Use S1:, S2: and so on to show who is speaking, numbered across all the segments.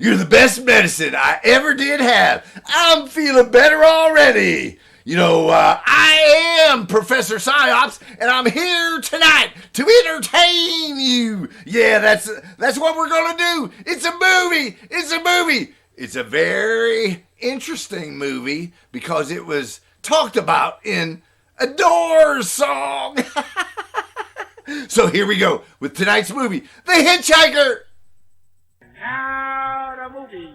S1: You're the best medicine I ever did have. I'm feeling better already. You know, I am Professor Psyops, and I'm here tonight to entertain you. Yeah, that's what we're gonna do. It's a movie. It's a movie. It's a very interesting movie because it was talked about in a Doors song. So here we go with tonight's movie, The Hitchhiker.
S2: Now the movie.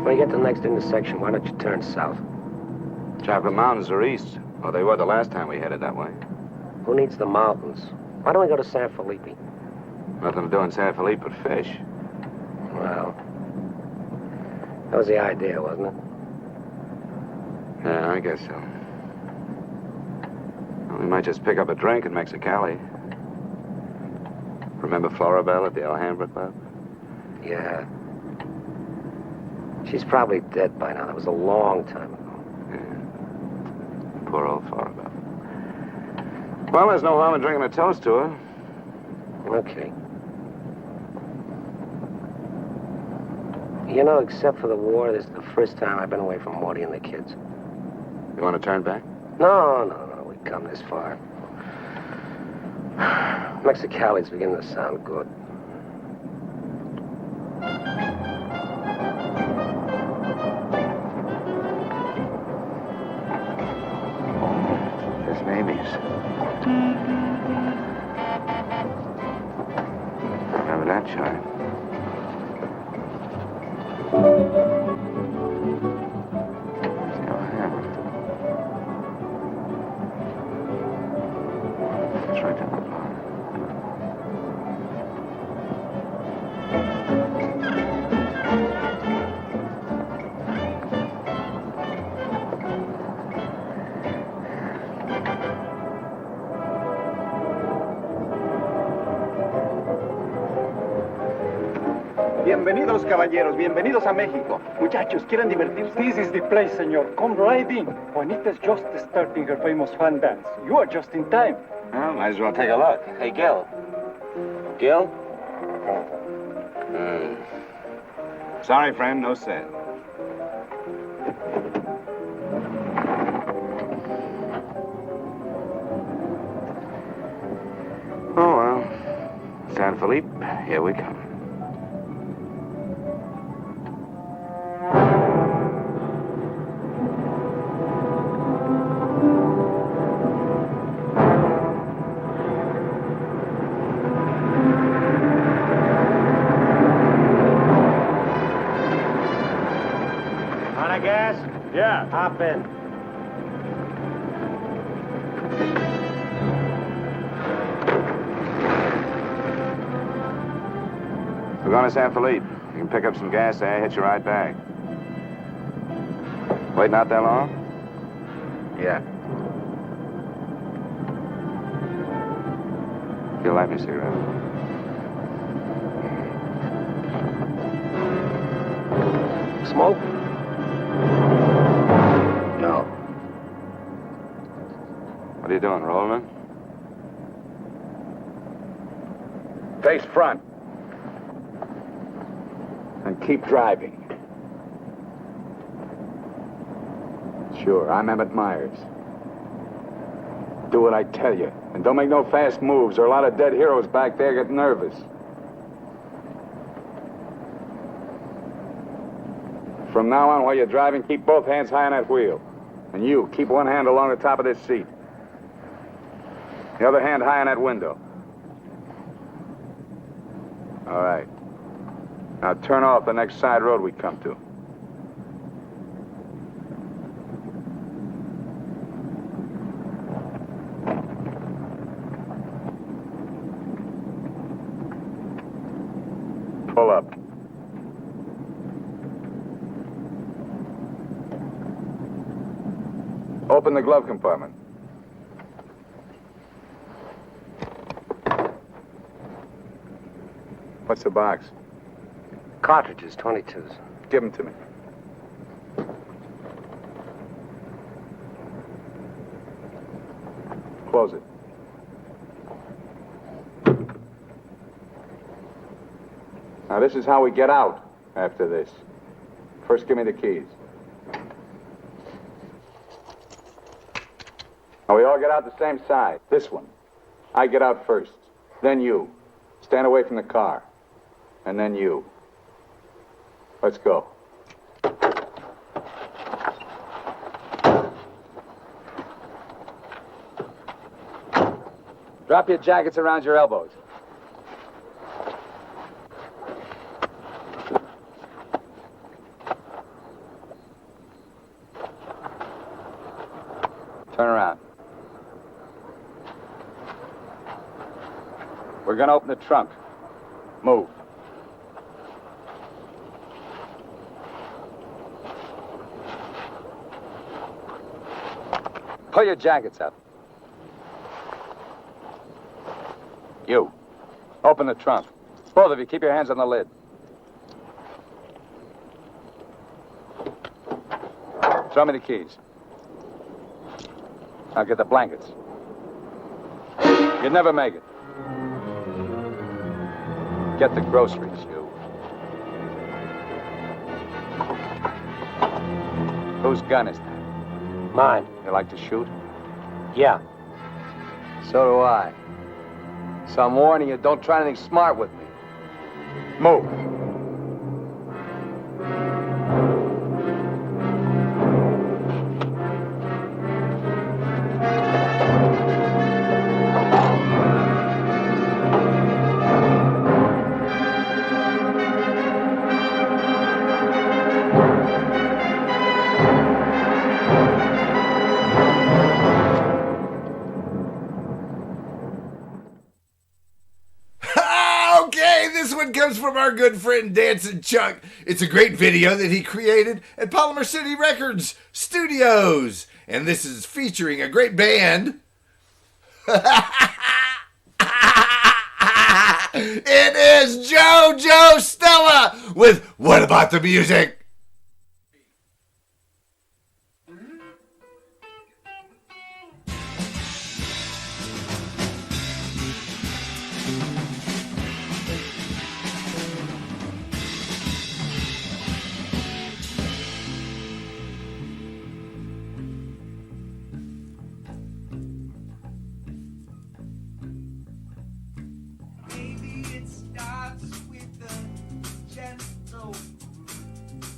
S3: When you get to the next intersection, why don't you turn south?
S4: Chocolate Mountains are east. Oh, they were the last time we headed that way.
S3: Who needs the mountains? Why don't we go to San Felipe?
S4: Nothing to do in San Felipe but fish.
S3: Well, that was the idea, wasn't it?
S4: Yeah, I guess so. Well, we might just pick up a drink in Mexicali. Remember Floribel at the Alhambra Club?
S3: Yeah. She's probably dead by now. That was a long time ago.
S4: Yeah. Poor old Floribel. Well, there's no harm in drinking a toast to her.
S3: Okay. You know, except for the war, this is the first time I've been away from Morty and the kids.
S4: You want to turn back?
S3: No. We've come this far. Mexicali's beginning to sound good.
S4: There's Mamie's. Remember that chart? There's no hammer. It's right down the bottom.
S2: Bienvenidos, caballeros. Bienvenidos a México. Muchachos, ¿quieren divertirse?
S5: This is the place, senor. Come right in. Juanita's just starting her famous fan dance. You are just in time.
S4: Well, might as well take a look. Hey, Gil. Gil? Sorry, friend, no sale. Oh, well. San Felipe, here we come.
S5: Yeah.
S2: Hop in.
S4: We're going to San Felipe. You can pick up some gas there, hit you right back. Waiting out there long? Yeah. You'll light me a cigarette.
S3: Smoke? No.
S4: What are you doing, rolling it?
S2: Face front. And keep driving. Sure, I'm Emmett Myers. Do what I tell you. And don't make no fast moves, or a lot of dead heroes back there get nervous. From now on, while you're driving, keep both hands high on that wheel. And you, keep one hand along the top of this seat. The other hand high on that window. All right. Now turn off the next side road we come to. Pull up. Open the glove compartment. What's the box?
S3: Cartridges, 22s.
S2: Give them to me. Close it. Now, this is how we get out after this. First, give me the keys. Now, we all get out the same side. This one. I get out first. Then you. Stand away from the car. And then you. Let's go. Drop your jackets around your elbows. Turn around. We're gonna open the trunk. Move. Pull your jackets up. You. Open the trunk. Both of you, keep your hands on the lid. Throw me the keys. Now get the blankets. You'd never make it. Get the groceries, you. Whose gun is that?
S3: Mine.
S2: You like to shoot?
S3: Yeah.
S2: So do I. So I'm warning you, don't try anything smart with me. Move.
S1: Okay, this one comes from our good friend Dancing Chuck. It's a great video that he created at Polymer City Records Studios. And this is featuring a great band. It is JoJo Stella with What About the Music?
S6: Maybe it starts with a gentle groove.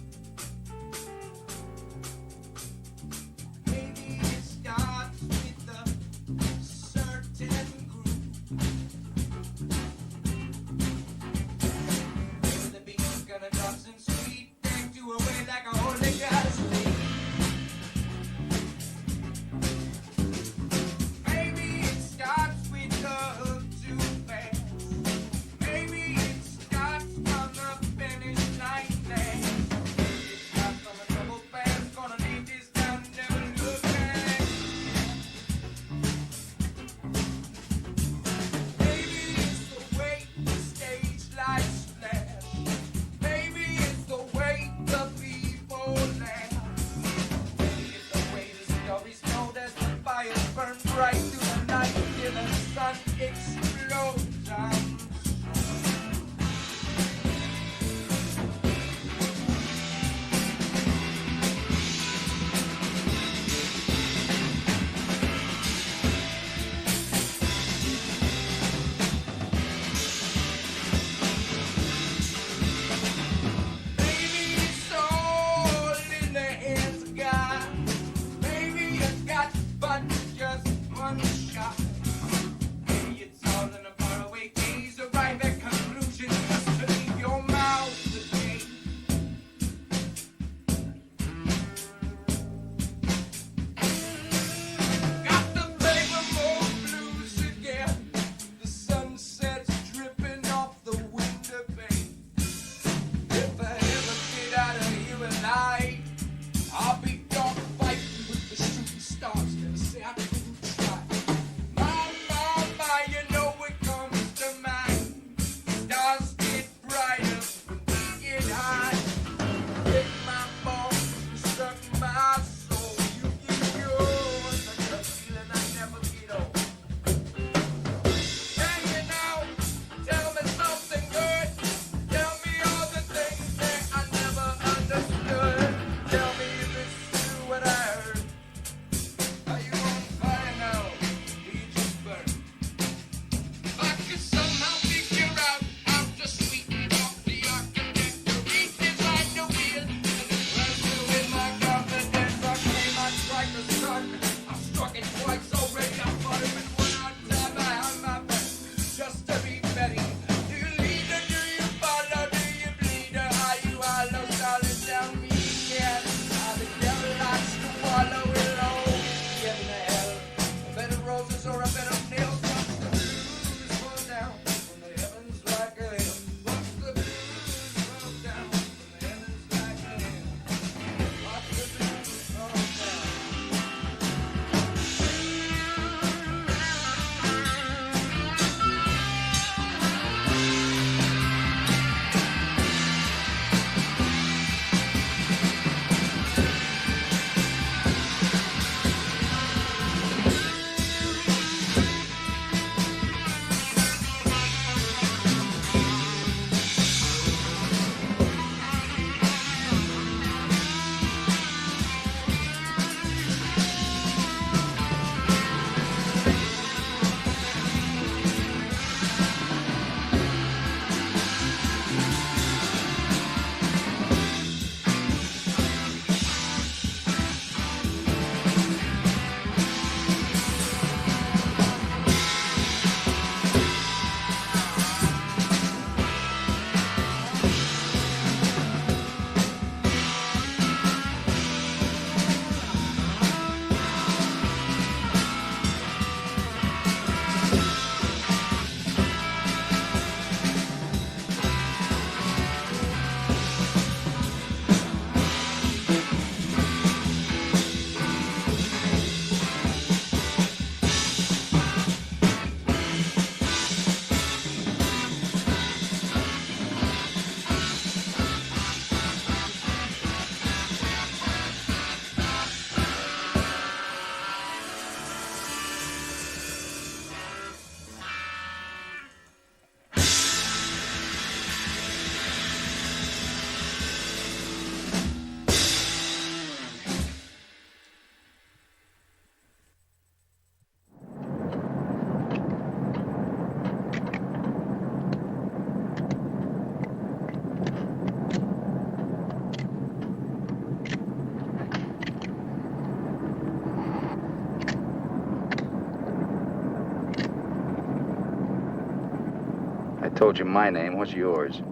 S4: told you my name. What's yours?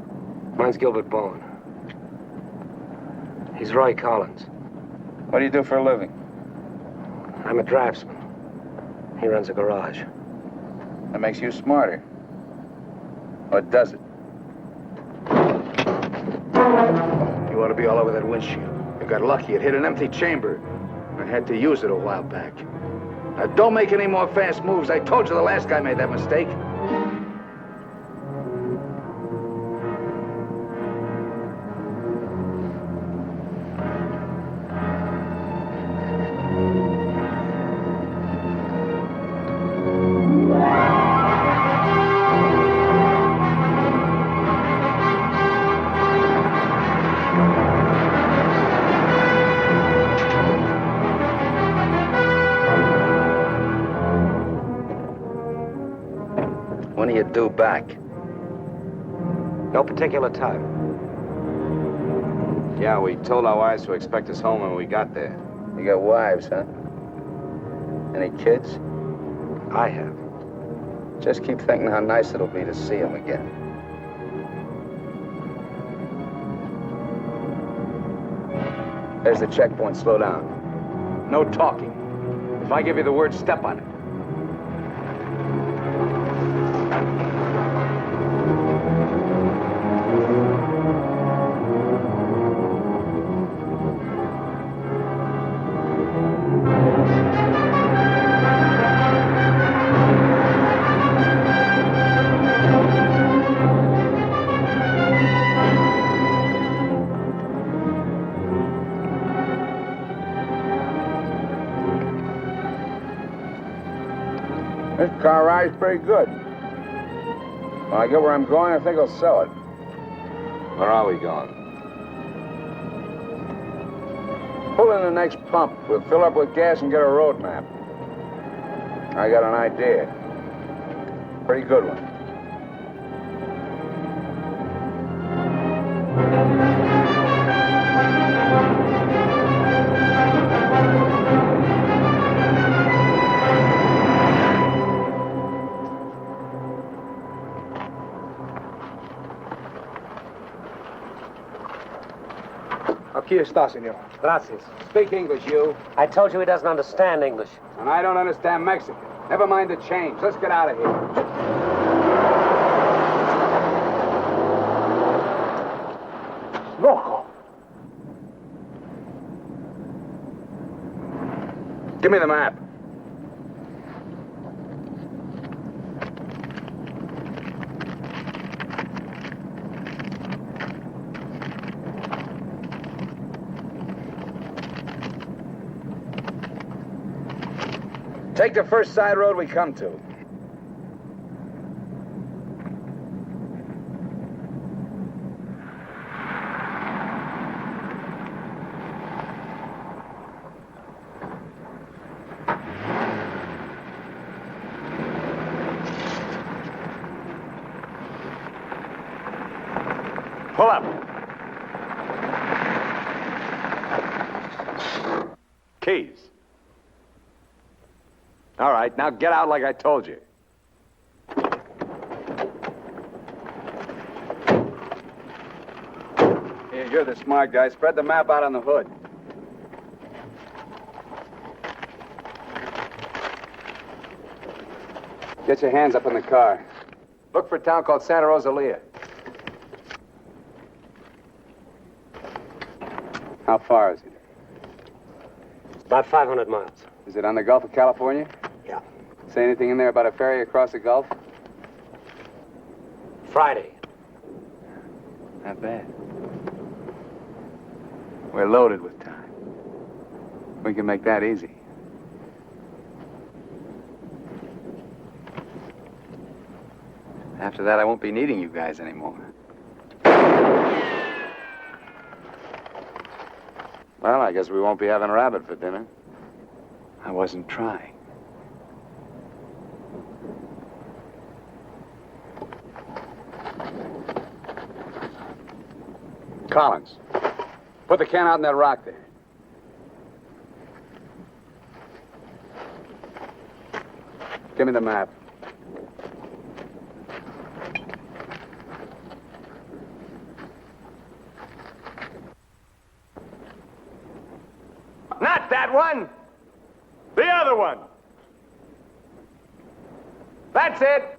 S3: Mine's Gilbert Bowen. He's Roy Collins.
S4: What do you do for a living?
S3: I'm a draftsman. He runs a garage.
S4: That makes you smarter. Or does it? You ought to be all over that windshield. You got lucky. It hit an empty chamber. I had to use it a while back. Now, don't make any more fast moves. I told you the last guy made that mistake. When are you due back?
S3: No particular time.
S4: Yeah, we told our wives to expect us home when we got there. You got wives, huh? Any kids?
S3: I have.
S4: Just keep thinking how nice it'll be to see them again. There's the checkpoint. Slow down. No talking. If I give you the word, step on it. This car ride's pretty good. When I get where I'm going, I think I'll sell it. Where are we going? Pull in the next pump. We'll fill up with gas and get a road map. I got an idea. Pretty good one.
S6: Aquí está, senor.
S3: Gracias.
S6: Speak English, you.
S3: I told you he doesn't understand English.
S6: And I don't understand Mexican. Never mind the change. Let's get out of here. Loco.
S4: Give me the map. Take the first side road we come to. Pull up.
S6: Keys. All right, now get out like I told you.
S4: Here, you're the smart guy. Spread the map out on the hood. Get your hands up in the car.
S6: Look for a town called Santa Rosalia.
S4: How far is it?
S3: About 500 miles.
S4: Is it on the Gulf of California?
S3: Yeah.
S4: Say anything in there about a ferry across the Gulf?
S3: Friday.
S4: Not bad. We're loaded with time. We can make that easy. After that, I won't be needing you guys anymore. Well, I guess we won't be having rabbit for dinner. I wasn't trying.
S6: Collins, put the can out in that rock there.
S4: Give me the map.
S6: Not that one. The other one. That's it.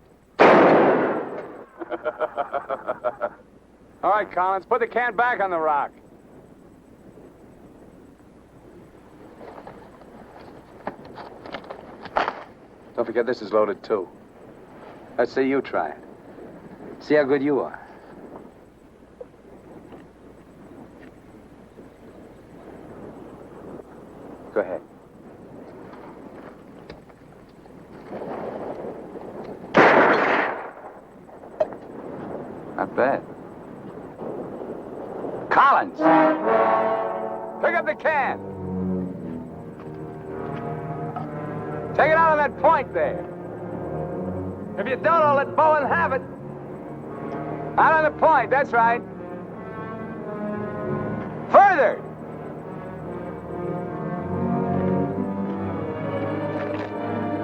S6: All right, Collins, put the can back on the rock. Don't forget this is loaded, too. Let's see you try it. See how good you are. Go ahead. Not bad. Collins! Pick up the can! Take it out on that point there. If you don't, I'll let Bowen have it. Out on the point, that's right. Further!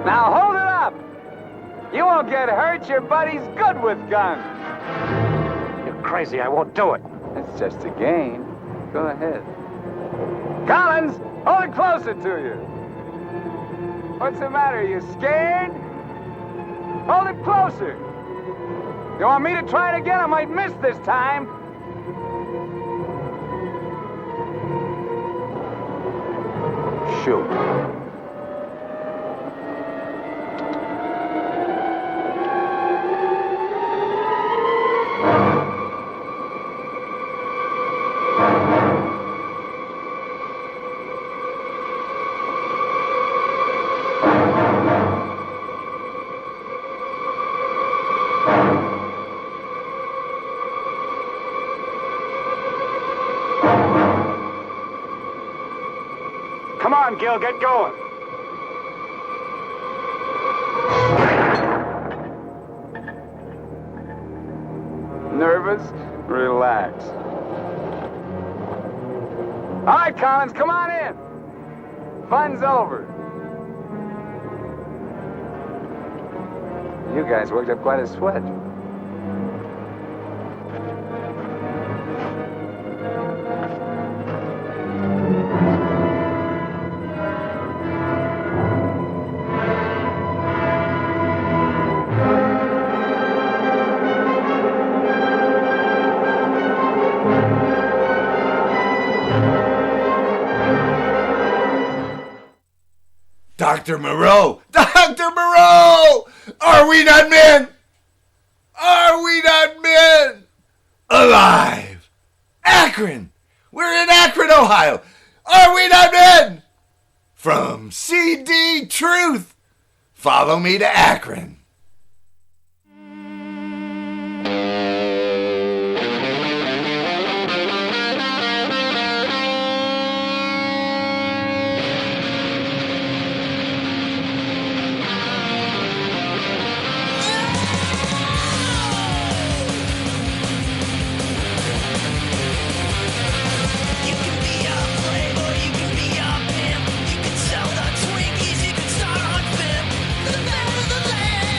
S6: Now hold it up! You won't get hurt, your buddy's good with guns.
S3: You're crazy, I won't do it.
S6: It's just a game. Go ahead. Collins, hold it closer to you. What's the matter? You scared? Hold it closer. You want me to try it again? I might miss this time. Shoot. Come on, Gil, get going. Nervous? Relax. All right, Collins, come on in. Fun's over. You guys worked up quite a sweat.
S1: Dr. Moreau! Dr. Moreau! Are we not men? Are we not men? Alive! Akron! We're in Akron, Ohio! Are we not men? From CD Truth, follow me to Akron.
S7: Twinkies, you can start on film. The man of the land.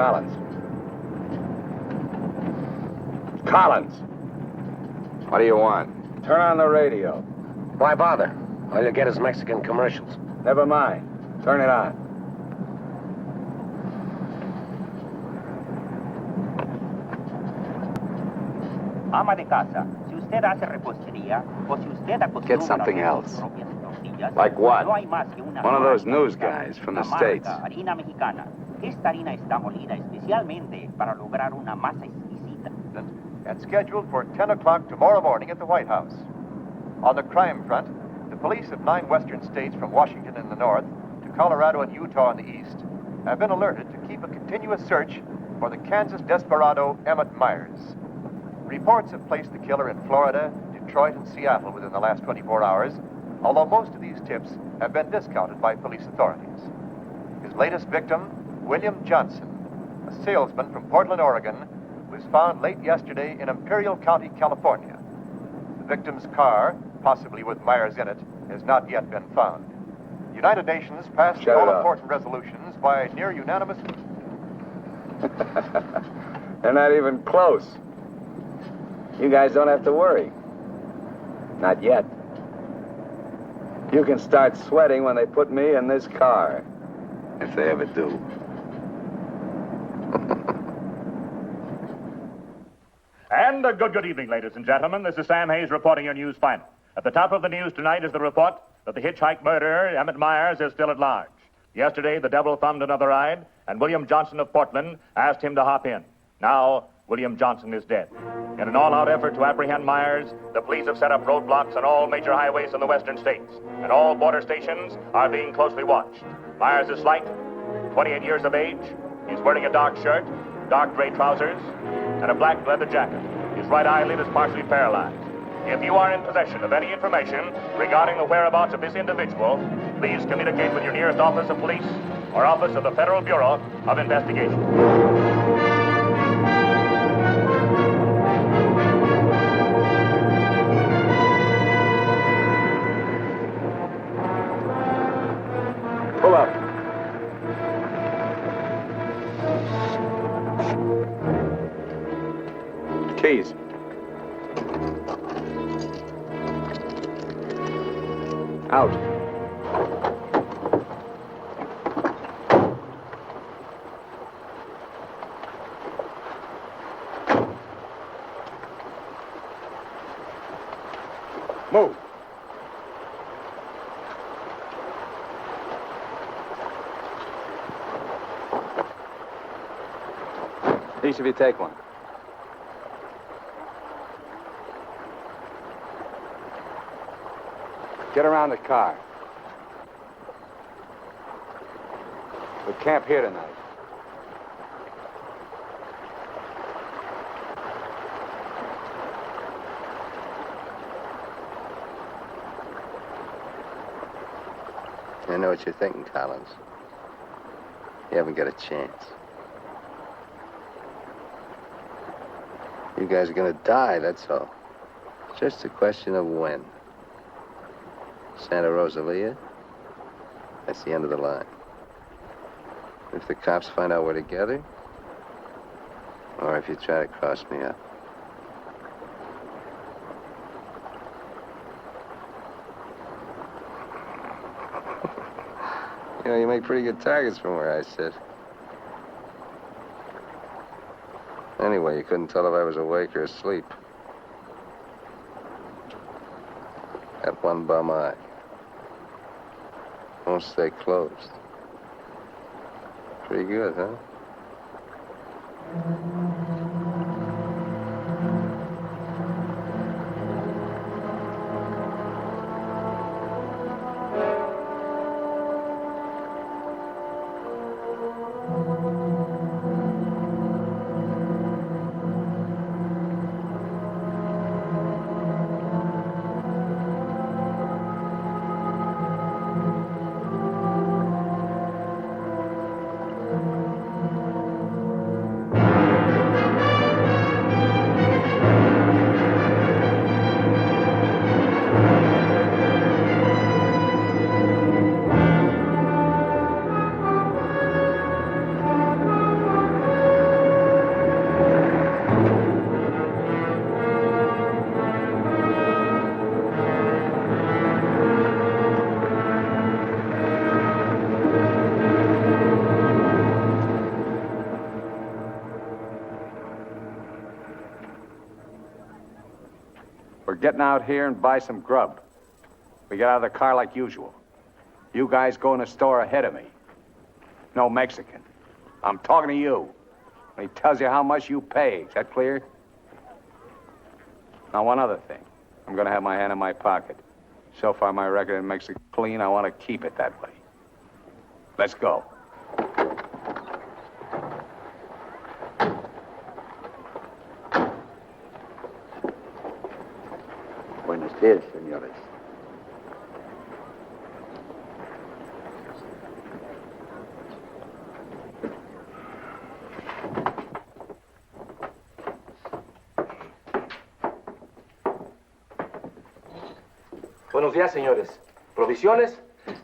S2: Collins. Collins! What do you want? Turn on the radio.
S3: Why bother? All you'll get is Mexican commercials.
S2: Never mind. Turn it on.
S7: Ama de casa, si usted hace repostería o si usted acostumbra
S2: Get something
S7: a
S2: else.
S7: sus propias tortillas,
S2: Like what?
S7: no hay más que una
S2: One of those
S7: marca
S2: news
S7: mexicana,
S2: guys from the
S7: la
S2: States.
S7: marca harina mexicana. Esta harina está molida especialmente para lograr una masa exquisita.
S8: And scheduled for 10 o'clock tomorrow morning at the White House. On the crime front, the police of 9 western states from Washington in the north to Colorado and Utah in the east have been alerted to keep a continuous search for the Kansas desperado Emmett Myers. Reports have placed the killer in Florida, Detroit, and Seattle within the last 24 hours, although most of these tips have been discounted by police authorities. His latest victim, William Johnson, a salesman from Portland, Oregon, was found late yesterday in Imperial County, California. The victim's car, possibly with Myers in it, has not yet been found. The United Nations passed
S2: Shut it off.
S8: all-important resolutions by near unanimous...
S2: They're not even close. You guys don't have to worry. Not yet. You can start sweating when they put me in this car. If they ever do.
S9: And a good evening, ladies and gentlemen. This is Sam Hayes reporting your news final. At the top of the news tonight is the report that the hitchhike murderer, Emmett Myers, is still at large. Yesterday, the devil thumbed another ride, and William Johnson of Portland asked him to hop in. Now, William Johnson is dead. In an all-out effort to apprehend Myers, the police have set up roadblocks on all major highways in the western states, and all border stations are being closely watched. Myers is slight, 28 years of age. He's wearing a dark shirt, dark gray trousers, and a black leather jacket. His right eyelid is partially paralyzed. If you are in possession of any information regarding the whereabouts of this individual, please communicate with your nearest office of police or office of the Federal Bureau of Investigation.
S2: Pull up. Keys. Out. Move. Each of you take one. Get around the car. We'll camp here tonight.
S10: I know what you're thinking, Collins. You haven't got a chance. You guys are gonna die, that's all. It's just a question of when. Santa Rosalia, that's the end of the line. If the cops find out we're together, or if you try to cross me up. You know, you make pretty good targets from where I sit. Anyway, you couldn't tell if I was awake or asleep. Got one bum eye. Won't stay closed. Pretty good, huh?
S2: getting out here and buy some grub. We get out of the car like usual. You guys go in the store ahead of me. No Mexican. I'm talking to you. And he tells you how much you pay. Is that clear? Now, one other thing. I'm going to have my hand in my pocket. So far, my record in Mexico clean. I want to keep it that way. Let's go.
S4: Buenos días, señores.
S3: Buenos días, señores. ¿Provisiones?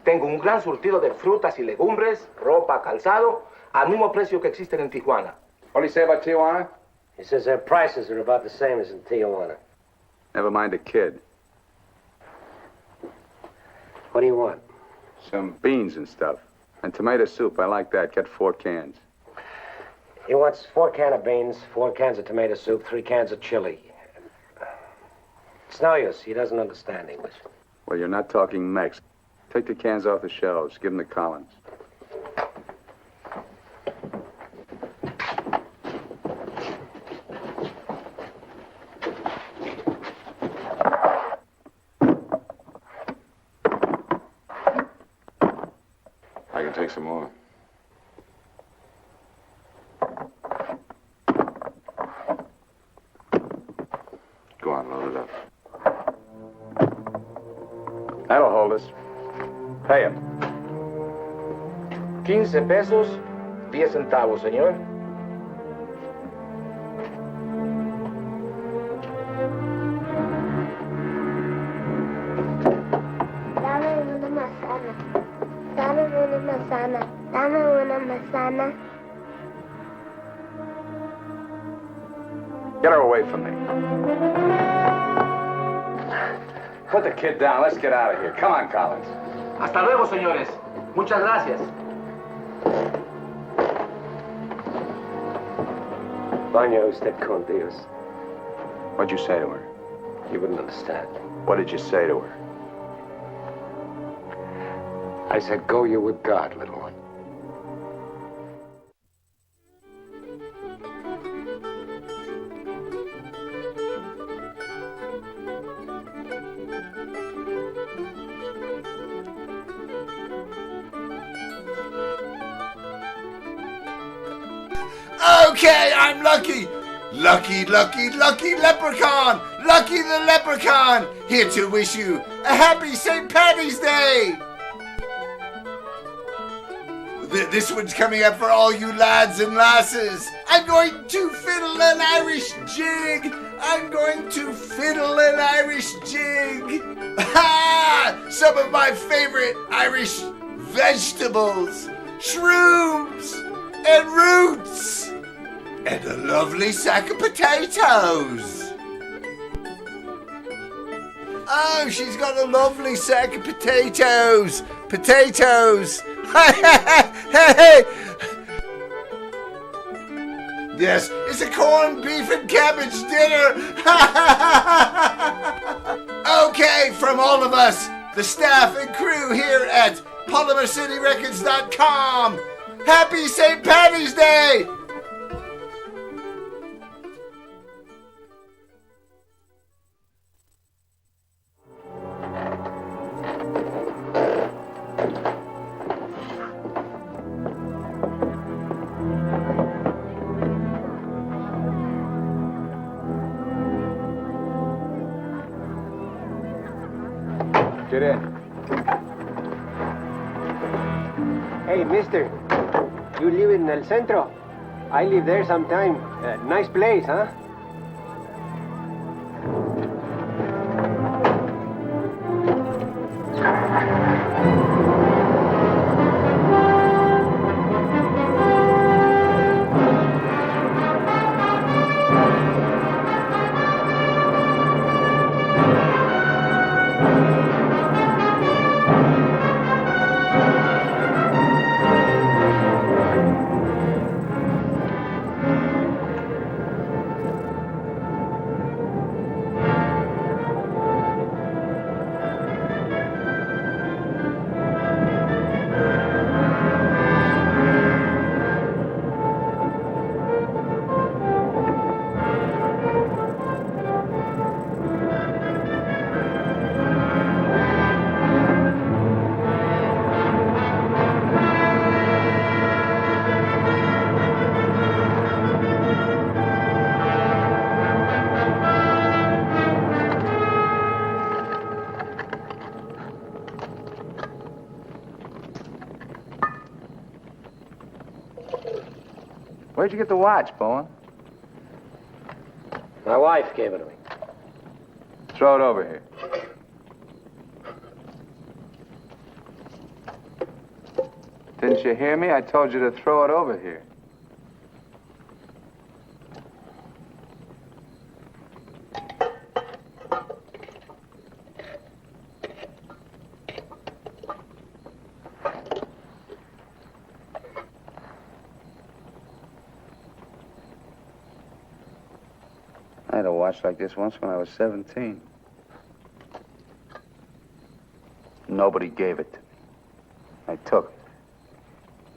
S3: Tengo un gran surtido de frutas y legumbres, ropa, calzado, al mismo precio que existen en Tijuana.
S2: What do you say about Tijuana?
S3: He says their prices are about the same as in Tijuana.
S2: Never mind the kid.
S3: What do you want?
S2: Some beans and stuff. And tomato soup. I like that. Get 4 cans.
S3: He wants 4 cans of beans, 4 cans of tomato soup, 3 cans of chili. It's no use. He doesn't understand English.
S2: Well, you're not talking Mex. Take the cans off the shelves. Give them to Collins. I can take some more. Go on, load it up. That'll hold us. Pay him.
S3: 15 pesos, 10 centavos, señor.
S11: Dame una manzana. Dame una manzana. Dame una manzana.
S2: Get her away from me. Put the kid down. Let's get out of here. Come on, Collins.
S3: Hasta luego, señores. Muchas gracias. Vaya usted con Dios.
S2: What'd you say to her?
S3: You wouldn't understand.
S2: What did you say to her?
S3: I said, go you with God, little one.
S1: Okay, I'm Lucky. Lucky Leprechaun. Lucky the Leprechaun. Here to wish you a happy St. Paddy's Day. This one's coming up for all you lads and lasses. I'm going to fiddle an Irish jig. I'm going to fiddle an Irish jig. Ha! Some of my favorite Irish vegetables, shrooms, and roots, and a lovely sack of potatoes. Oh, she's got a lovely sack of potatoes. Potatoes. Hey. Yes, it's a corned beef and cabbage dinner. Okay, from all of us, the staff and crew here at PolymerCityRecords.com. Happy St. Paddy's Day!
S2: Get in.
S12: Hey, mister. You live in El Centro? I live there sometime. Nice place, huh?
S6: Where'd you get the watch, Bowen?
S12: My wife gave it to me.
S6: Throw it over here. Didn't you hear me? I told you to throw it over here. I had a watch like this once when I was 17. Nobody gave it to me. I took it.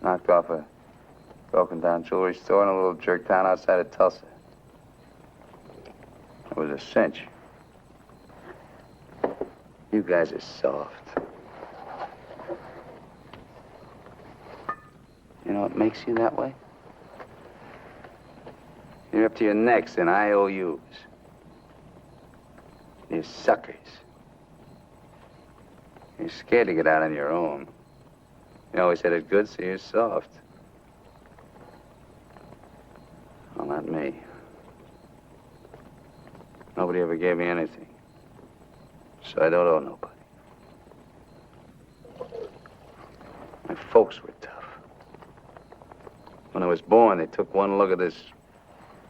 S6: Knocked off a broken-down jewelry store in a little jerk town outside of Tulsa. It was a cinch. You guys are soft. You know what makes you that way? You're up to your necks in IOUs. You're suckers. You're scared to get out on your own. You always had it good, so you're soft. Well, not me. Nobody ever gave me anything. So I don't owe nobody. My folks were tough. When I was born, they took one look at this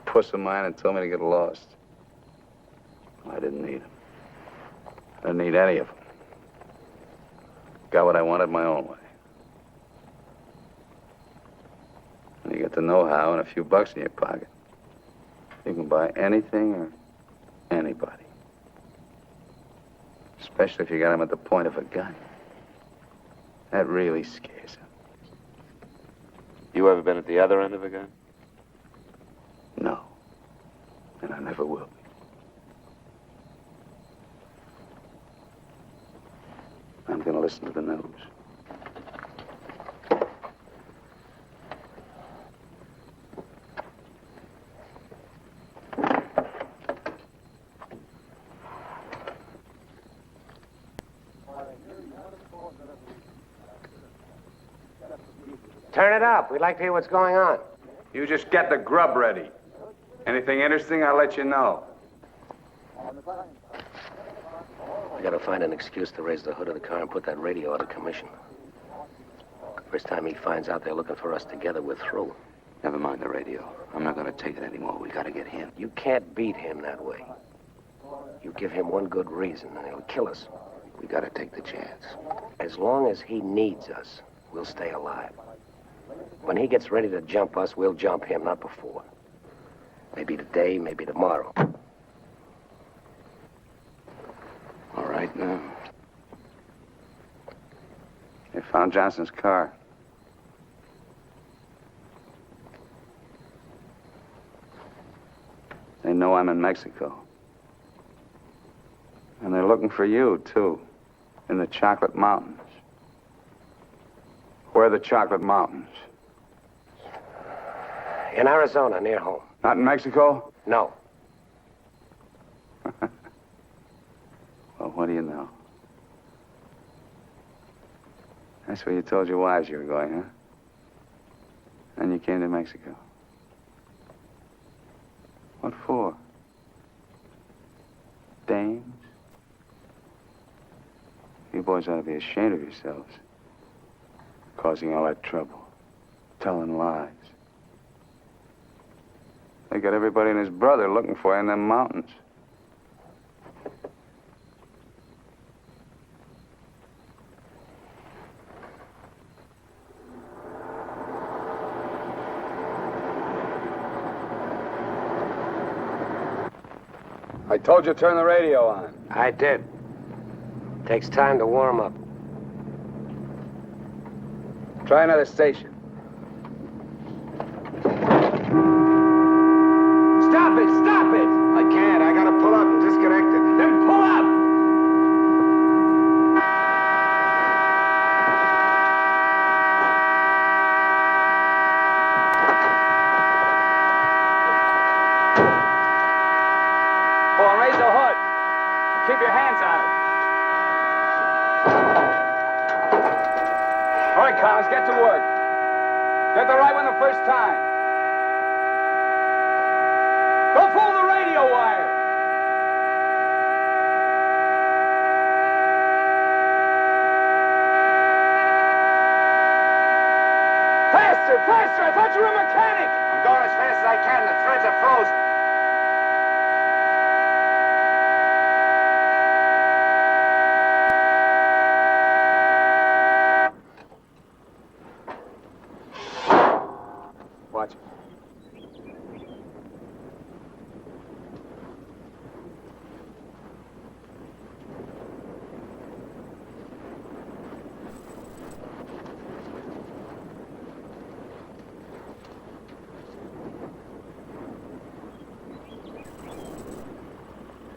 S6: puss of mine and told me to get lost. Well, I didn't need them. I didn't need any of them. Got what I wanted my own way. When you get the know-how and a few bucks in your pocket, you can buy anything or anybody. Especially if you got them at the point of a gun. That really scares them.
S10: You ever been at the other end of a gun?
S6: No. And I never will be. I'm gonna listen to the news.
S12: Turn it up. We'd like to hear what's going on.
S6: You just get the grub ready. Anything interesting, I'll let you know.
S13: I gotta find an excuse to raise the hood of the car and put that radio out of commission. First time he finds out they're looking for us together, we're through.
S6: Never mind the radio. I'm not gonna take it anymore. We gotta get him.
S13: You can't beat him that way. You give him one good reason and he'll kill us.
S6: We gotta take the chance.
S13: As long as he needs us, we'll stay alive. When he gets ready to jump us, we'll jump him, not before. Maybe today, maybe tomorrow.
S6: All right, now. They found Johnson's car. They know I'm in Mexico. And they're looking for you, too, in the Chocolate Mountains. Where are the Chocolate Mountains?
S13: In Arizona, near home.
S6: Not in Mexico?
S13: No.
S6: Well, what do you know? That's where you told your wives you were going, huh? Then you came to Mexico. What for? Dames? You boys ought to be ashamed of yourselves. Causing all that trouble. Telling lies. They got everybody and his brother looking for you in them mountains. I told you to turn the radio on.
S12: I did. Takes time to warm up.
S6: Try another station.
S12: Stop it! Stop it!
S6: I can't. I gotta pull up and disconnect it.
S12: Then pull up!
S6: Well, raise the hood. Keep your hands on it. All right, Collins, get to work. Get the right one the first time. Faster, faster! I thought you were a mechanic!
S2: I'm going as fast as I can. The threads are frozen.
S6: Watch it.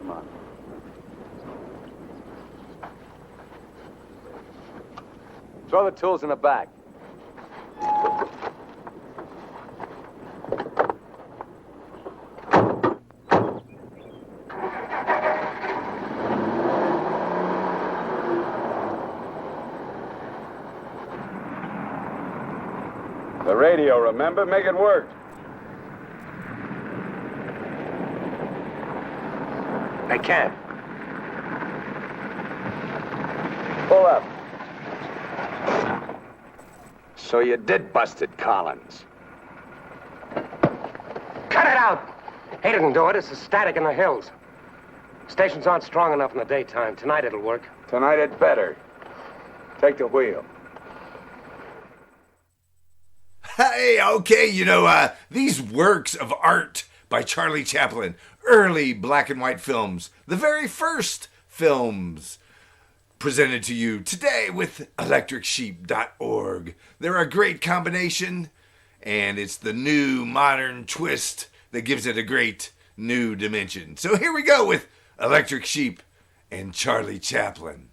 S6: Come on.
S2: Throw the tools in the back.
S4: The radio, remember? Make it work.
S13: I can't.
S4: Pull up. So you did bust it, Collins.
S13: Cut it out! He didn't do it. It's the static in the hills. Stations aren't strong enough in the daytime. Tonight it'll work.
S4: Tonight it better. Take the wheel.
S1: Hey, okay, these works of art by Charlie Chaplin, early black and white films, the very first films presented to you today with electricsheep.org. They're a great combination, and it's the new modern twist that gives it a great new dimension. So here we go with Electric Sheep and Charlie Chaplin.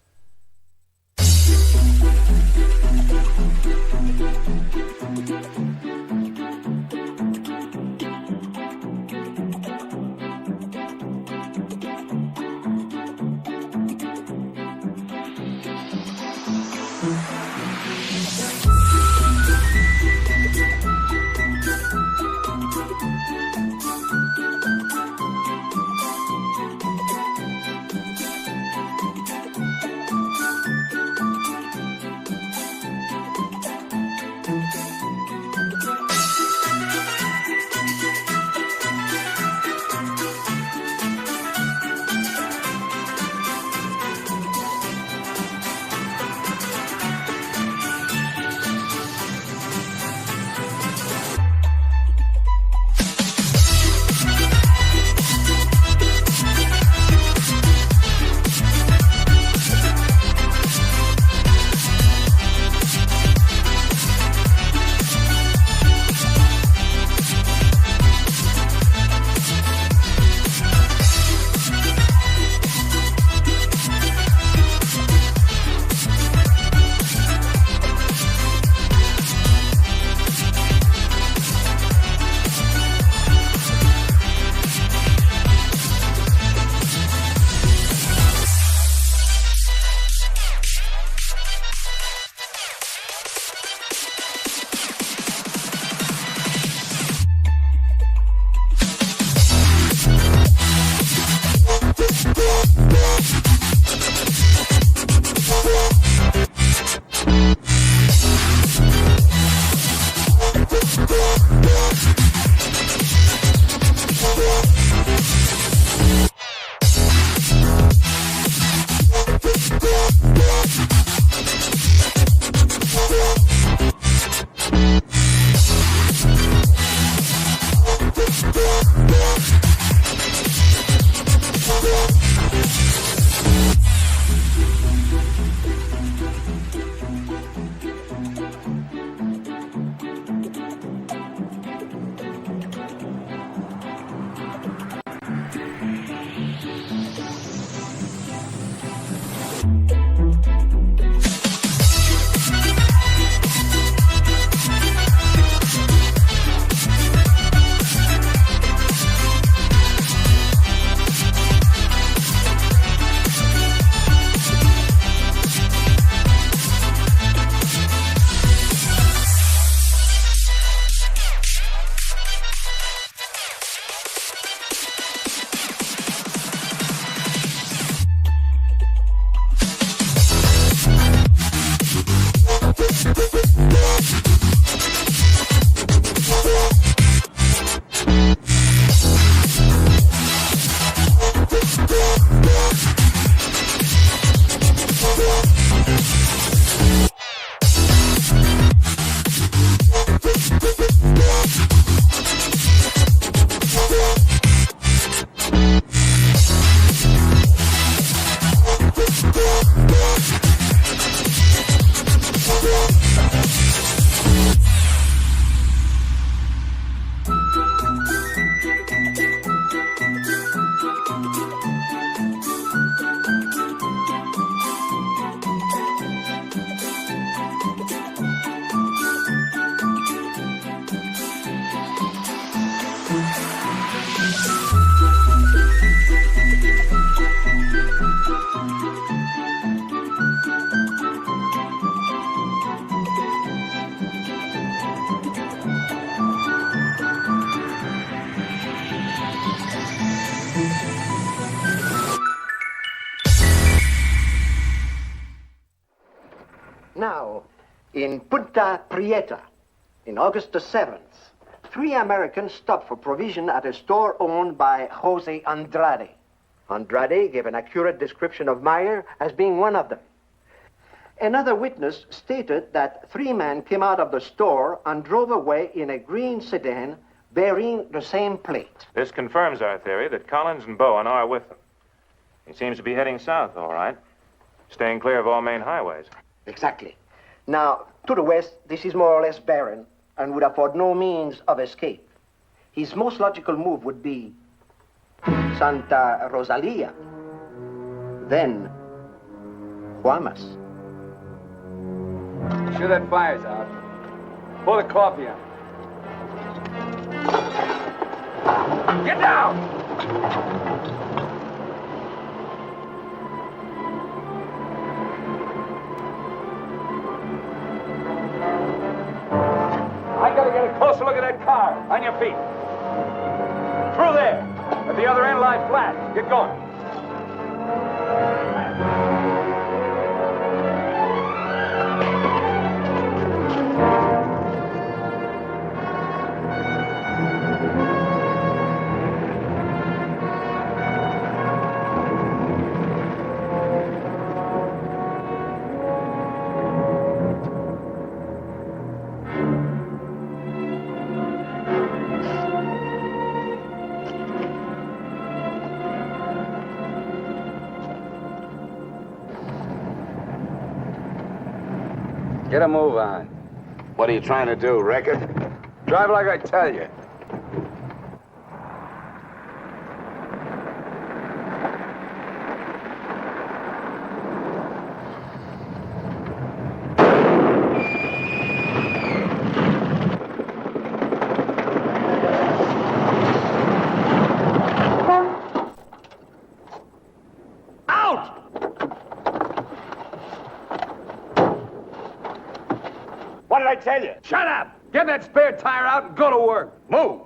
S14: In Punta Prieta, in August the 7th, 3 Americans stopped for provision at a store owned by Jose Andrade. Andrade gave an accurate description of Meyer as being one of them. Another witness stated that 3 men came out of the store and drove away in a green sedan bearing the same plate.
S15: This confirms our theory that Collins and Bowen are with them. He seems to be heading south, all right, staying clear of all main highways.
S14: Exactly. Now, to the west, this is more or less barren and would afford no means of escape. His most logical move would be Santa Rosalia, then Guamas.
S6: Sure that fire's out. Pour the coffee on. Get down! I gotta get a closer look at that car. On your feet. Through there. At the other end, lie flat. Get going. Get a move on.
S2: What are you trying to do, wreck it?
S6: Drive like I tell you.
S15: Tell you.
S6: Shut up! Get that spare tire out and go to work. Move!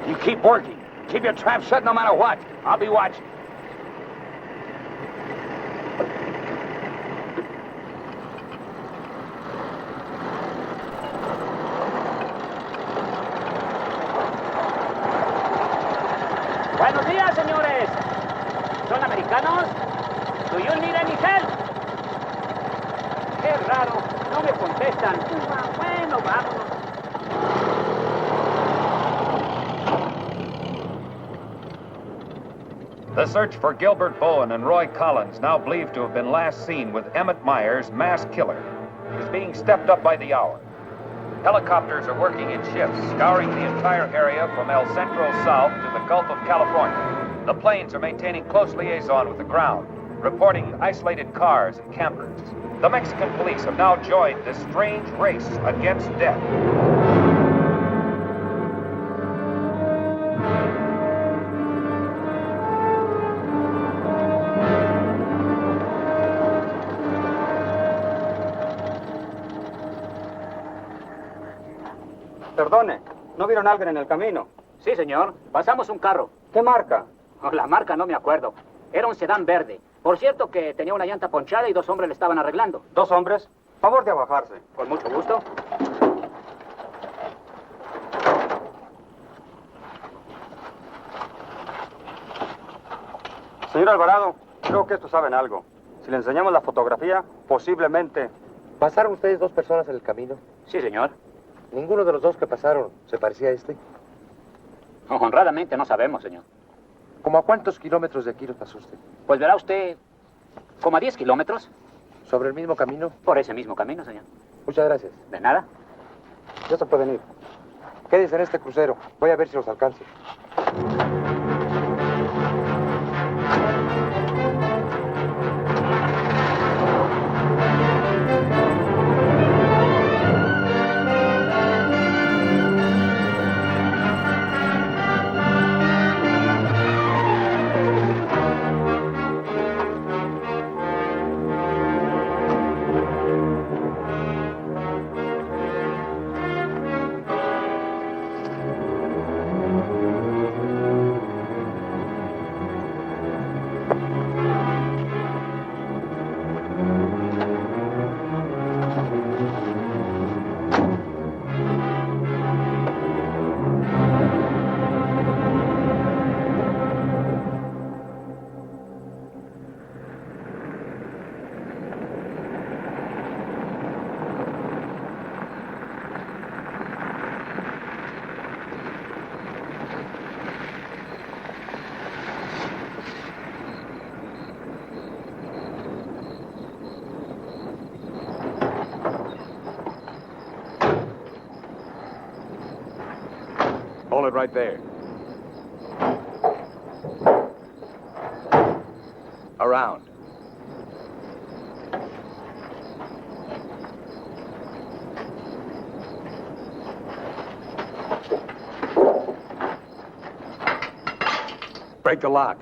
S6: You keep working. Keep your trap shut no matter what. I'll be watching.
S7: Buenos días, señores. ¿Son americanos? Do you need any help? Qué raro, no me contestan. Bueno, vámonos.
S16: The search for Gilbert Bowen and Roy Collins, now believed to have been last seen with Emmett Myers, mass killer, is being stepped up by the hour. Helicopters are working in shifts, scouring the entire area from El Centro south to the Gulf of California. The planes are maintaining close liaison with the ground, reporting isolated cars and campers. The Mexican police have now joined this strange race against death.
S12: Perdone, ¿no vieron a alguien en el camino?
S7: Sí, señor. Pasamos un carro.
S12: ¿Qué marca?
S7: Oh, la marca no me acuerdo. Era un sedán verde. Por cierto que tenía una llanta ponchada y 2 hombres le estaban arreglando.
S12: ¿2 hombres? Favor de abajarse.
S7: Con mucho gusto.
S12: Señor Alvarado, creo que estos saben algo. Si le enseñamos la fotografía, posiblemente...
S17: ¿Pasaron ustedes 2 personas en el camino?
S7: Sí, señor.
S17: ¿Ninguno de los 2 que pasaron se parecía a este?
S7: Honradamente no sabemos, señor.
S17: ¿Cómo a cuántos kilómetros de aquí nos pasó usted?
S7: Pues verá usted, como a 10 kilómetros.
S17: ¿Sobre el mismo camino?
S7: Por ese mismo camino, señor.
S17: Muchas gracias.
S7: De nada.
S17: Ya se pueden ir. Quédense en este crucero. Voy a ver si los alcanzo.
S4: Hold it right there. Around. Break the lock.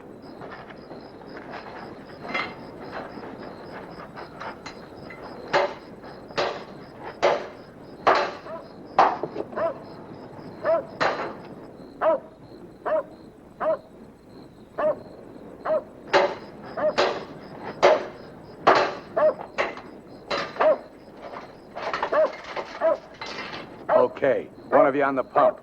S4: Okay, one of you on the pump.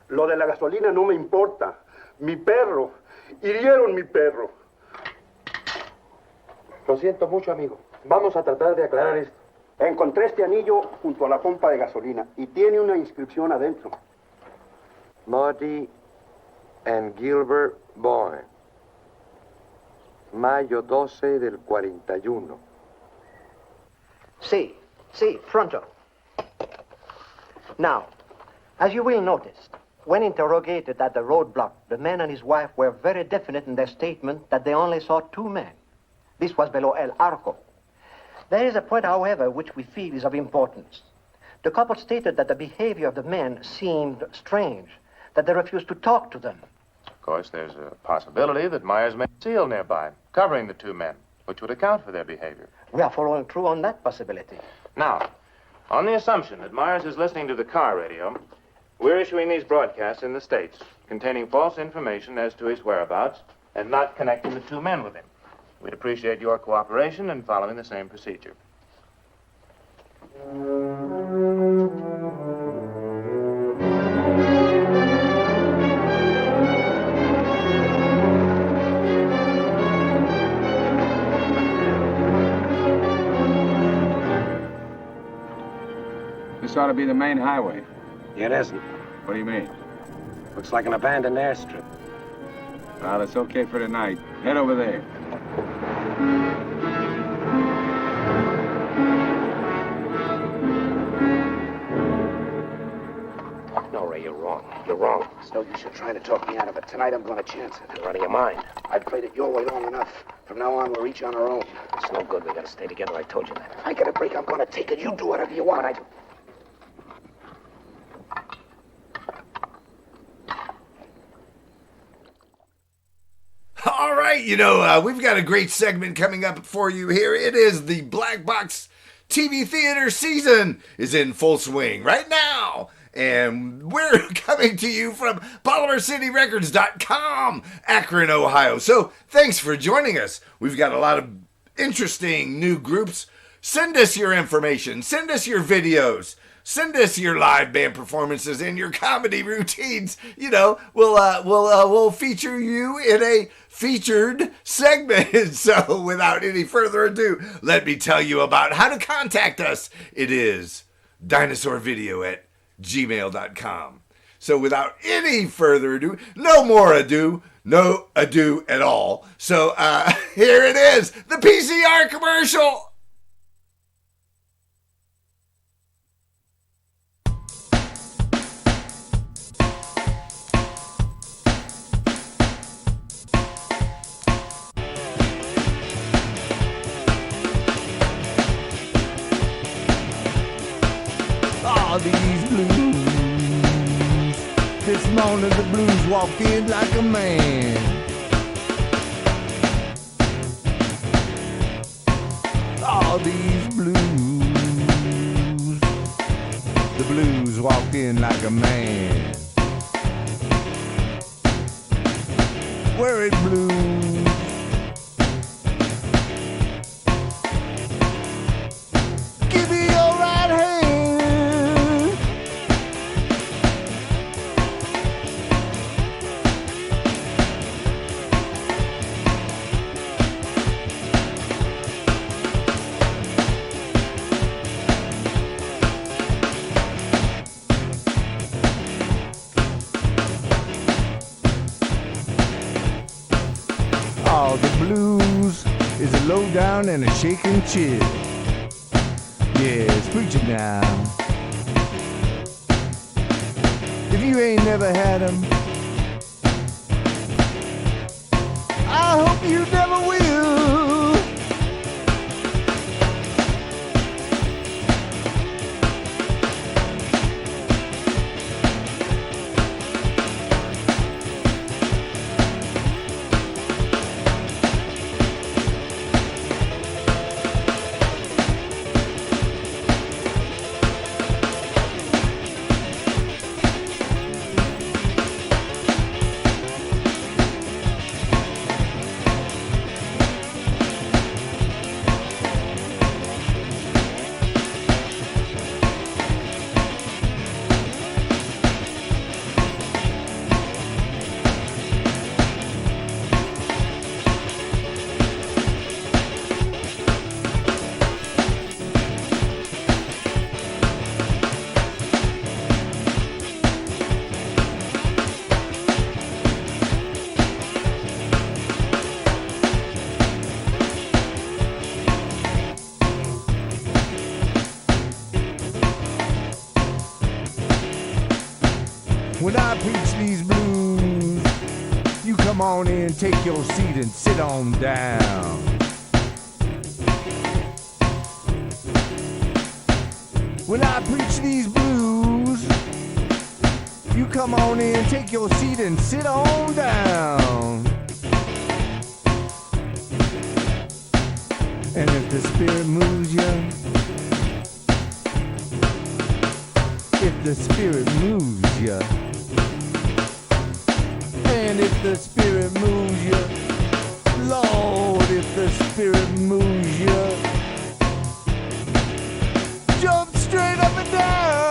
S18: Lo de la gasolina no me importa. Mi perro. Hirieron mi perro.
S12: Lo siento mucho, amigo. Vamos a tratar de aclarar esto.
S18: Encontré este anillo junto a la pompa de gasolina y tiene una inscripción adentro.
S19: Marty and Gilbert Bowen. Mayo 12 del 41.
S14: Sí, pronto. Now, as you will notice, when interrogated at the roadblock, the man and his wife were very definite in their statement that they only saw two men. This was below El Arco. There is a point, however, which we feel is of importance. The couple stated that the behavior of the men seemed strange, that they refused to talk to them.
S15: Of course, there's a possibility that Myers may seal nearby, covering the two men, which would account for their behavior.
S14: We are following through on that possibility.
S15: Now, on the assumption that Myers is listening to the car radio, we're issuing these broadcasts in the States, containing false information as to his whereabouts and not connecting the two men with him. We'd appreciate your cooperation in following the same procedure.
S4: This ought to be the main highway.
S12: It isn't.
S4: What do you mean?
S12: Looks like an abandoned airstrip.
S4: Well, it's okay for tonight. Head over there.
S13: No, Ray, you're wrong. You're wrong.
S12: It's no use you trying to talk me out of it. Tonight I'm going to chance it.
S13: You're out of your mind.
S12: I've played it your way long enough. From now on, we're each on our own.
S13: It's no good. We gotta stay together. I told you that.
S12: If I get a break, I'm going to take it. You do whatever you want.
S1: All right, we've got a great segment coming up for you here. It is the Black Box TV Theater season is in full swing right now. And we're coming to you from PolymerCityRecords.com, Akron, Ohio. So thanks for joining us. We've got a lot of interesting new groups. Send us your information. Send us your videos. Send us your live band performances and your comedy routines. We'll feature you in a featured segment. So without any further ado, let me tell you about how to contact us. It is dinosaurvideo@gmail.com. So without any further ado, no more ado, no ado at all. So here it is, the PCR commercial.
S20: These blues. This morning the blues walked in like a man. All these blues. The blues walked in like a man. Worried blues. Give me your right hand. Oh, the blues is a lowdown and a shaking chill. Yes, preach it now. If you ain't never had 'em, I hope you never will. When I preach these blues, you come on in, take your seat and sit on down. When I preach these blues, you come on in, take your seat and sit on down. And if the spirit moves you, if the spirit moves you, and if the spirit moves you, Lord, if the spirit moves you, jump straight up and down.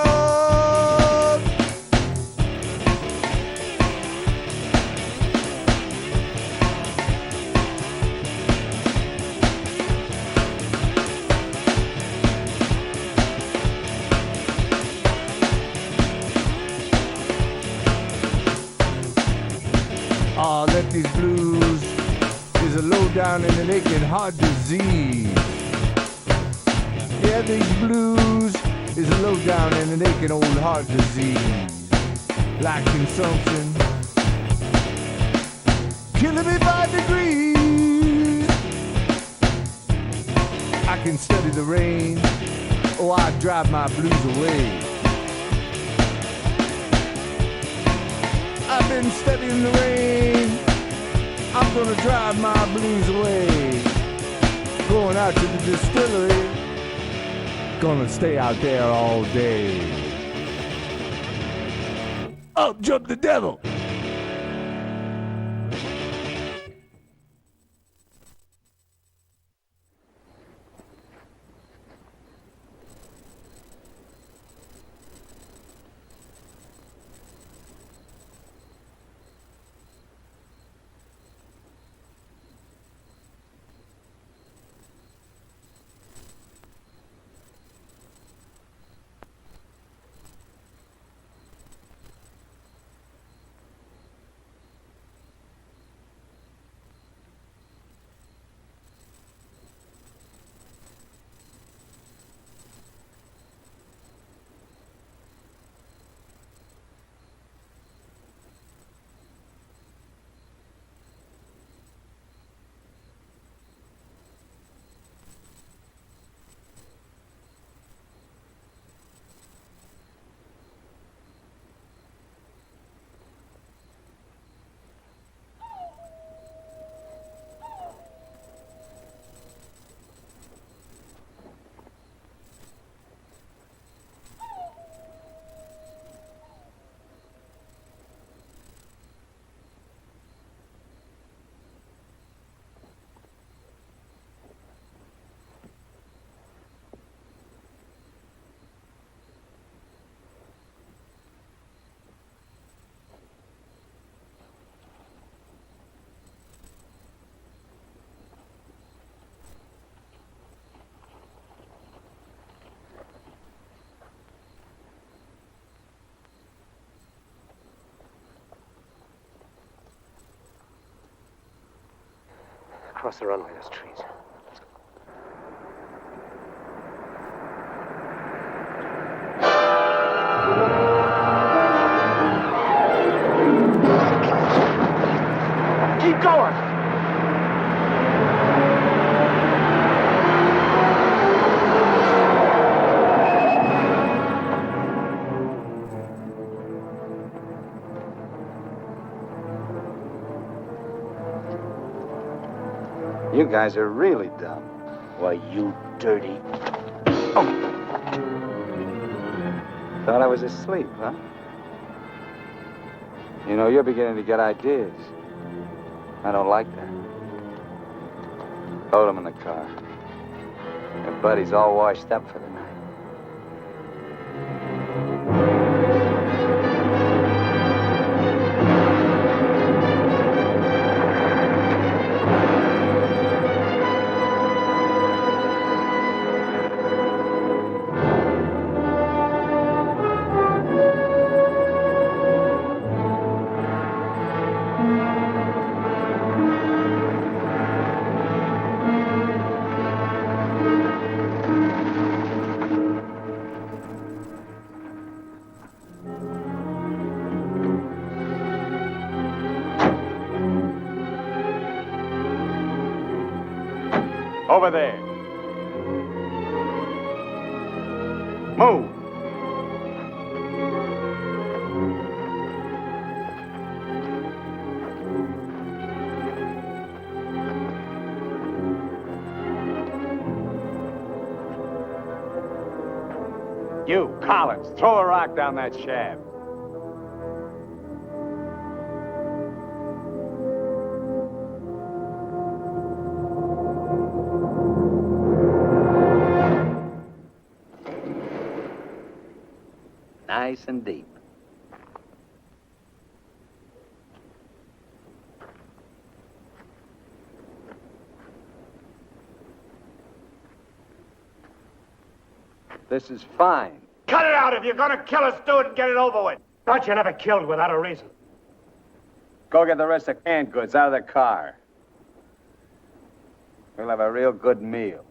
S20: Ah, let these blues is a low-down and an aching heart disease. Yeah, these blues is a low-down and an aching old heart disease. Like consumption, killing me by degrees. I can study the rain, oh, I drive my blues away. I've been studying the rain, I'm gonna drive my blues away. Going out to the distillery, gonna stay out there all day. Up jumped the devil.
S13: Across the runway, those trees.
S12: Keep going!
S6: You guys are really dumb.
S13: Why, you dirty...
S6: Thought I was asleep, huh? You know, you're beginning to get ideas. I don't like that. Load him in the car. Your buddy's all washed up for the night.
S16: Over there. Move. You, Collins, throw a rock down that shaft.
S6: Nice and deep. This is fine.
S12: Cut it out! If you're gonna kill us, do it and get it over with. Thought you never killed without a reason.
S6: Go get the rest of canned goods out of the car. We'll have a real good meal.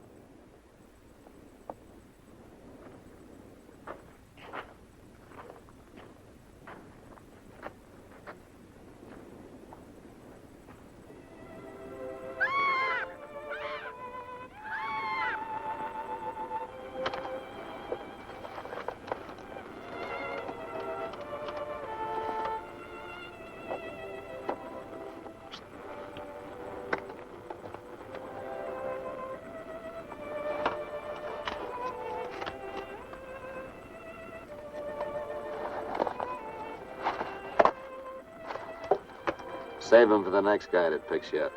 S10: Save him for the next guy that picks you up.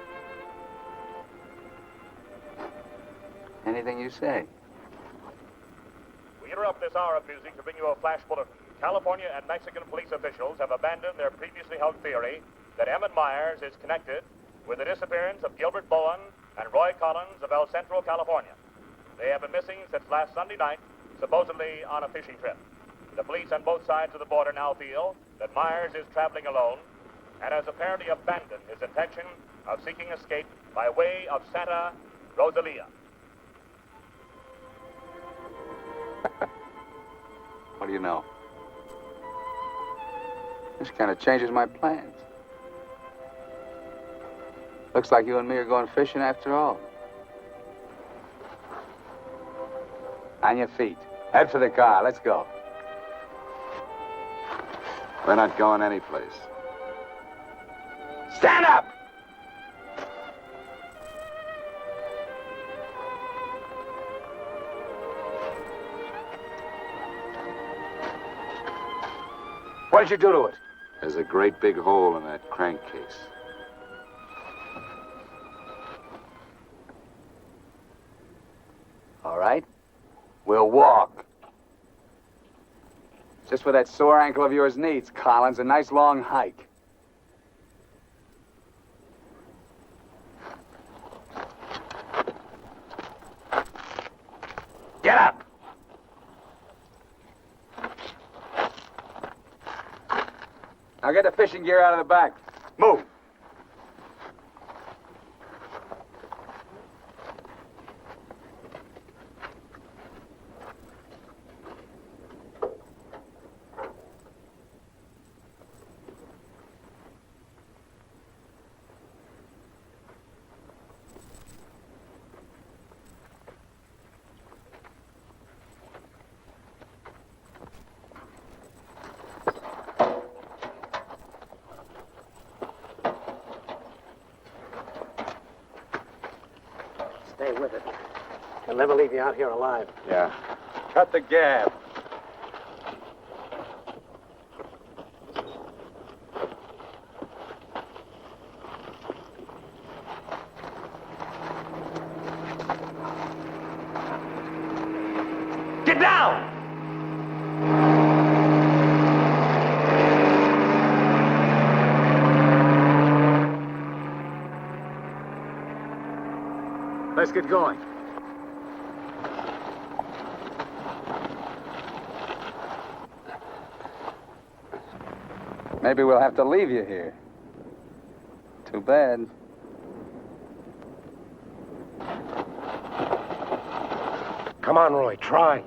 S6: Anything you say.
S9: We interrupt this hour of music to bring you a flash bulletin. California and Mexican police officials have abandoned their previously held theory that Emmett Myers is connected with the disappearance of Gilbert Bowen and Roy Collins of El Centro, California. They have been missing since last Sunday night, supposedly on a fishing trip. The police on both sides of the border now feel that Myers is traveling alone and has apparently abandoned his intention of seeking escape by way of Santa Rosalia.
S6: What do you know? This kind of changes my plans. Looks like you and me are going fishing after all. On your feet. Head for the car. Let's go.
S10: We're not going anyplace.
S6: Stand up! What did you do to it?
S10: There's a great big hole in that crankcase.
S6: All right. We'll walk. Just what that sore ankle of yours needs, Collins. A nice long hike. Get up! Now get the fishing gear out of the back. Move.
S13: Stay with it. He'll never leave you out here alive.
S6: Yeah. Cut the gab.
S7: Get down!
S6: Let's get going.
S21: Maybe we'll have to leave you here. Too bad.
S13: Come on, Roy, try.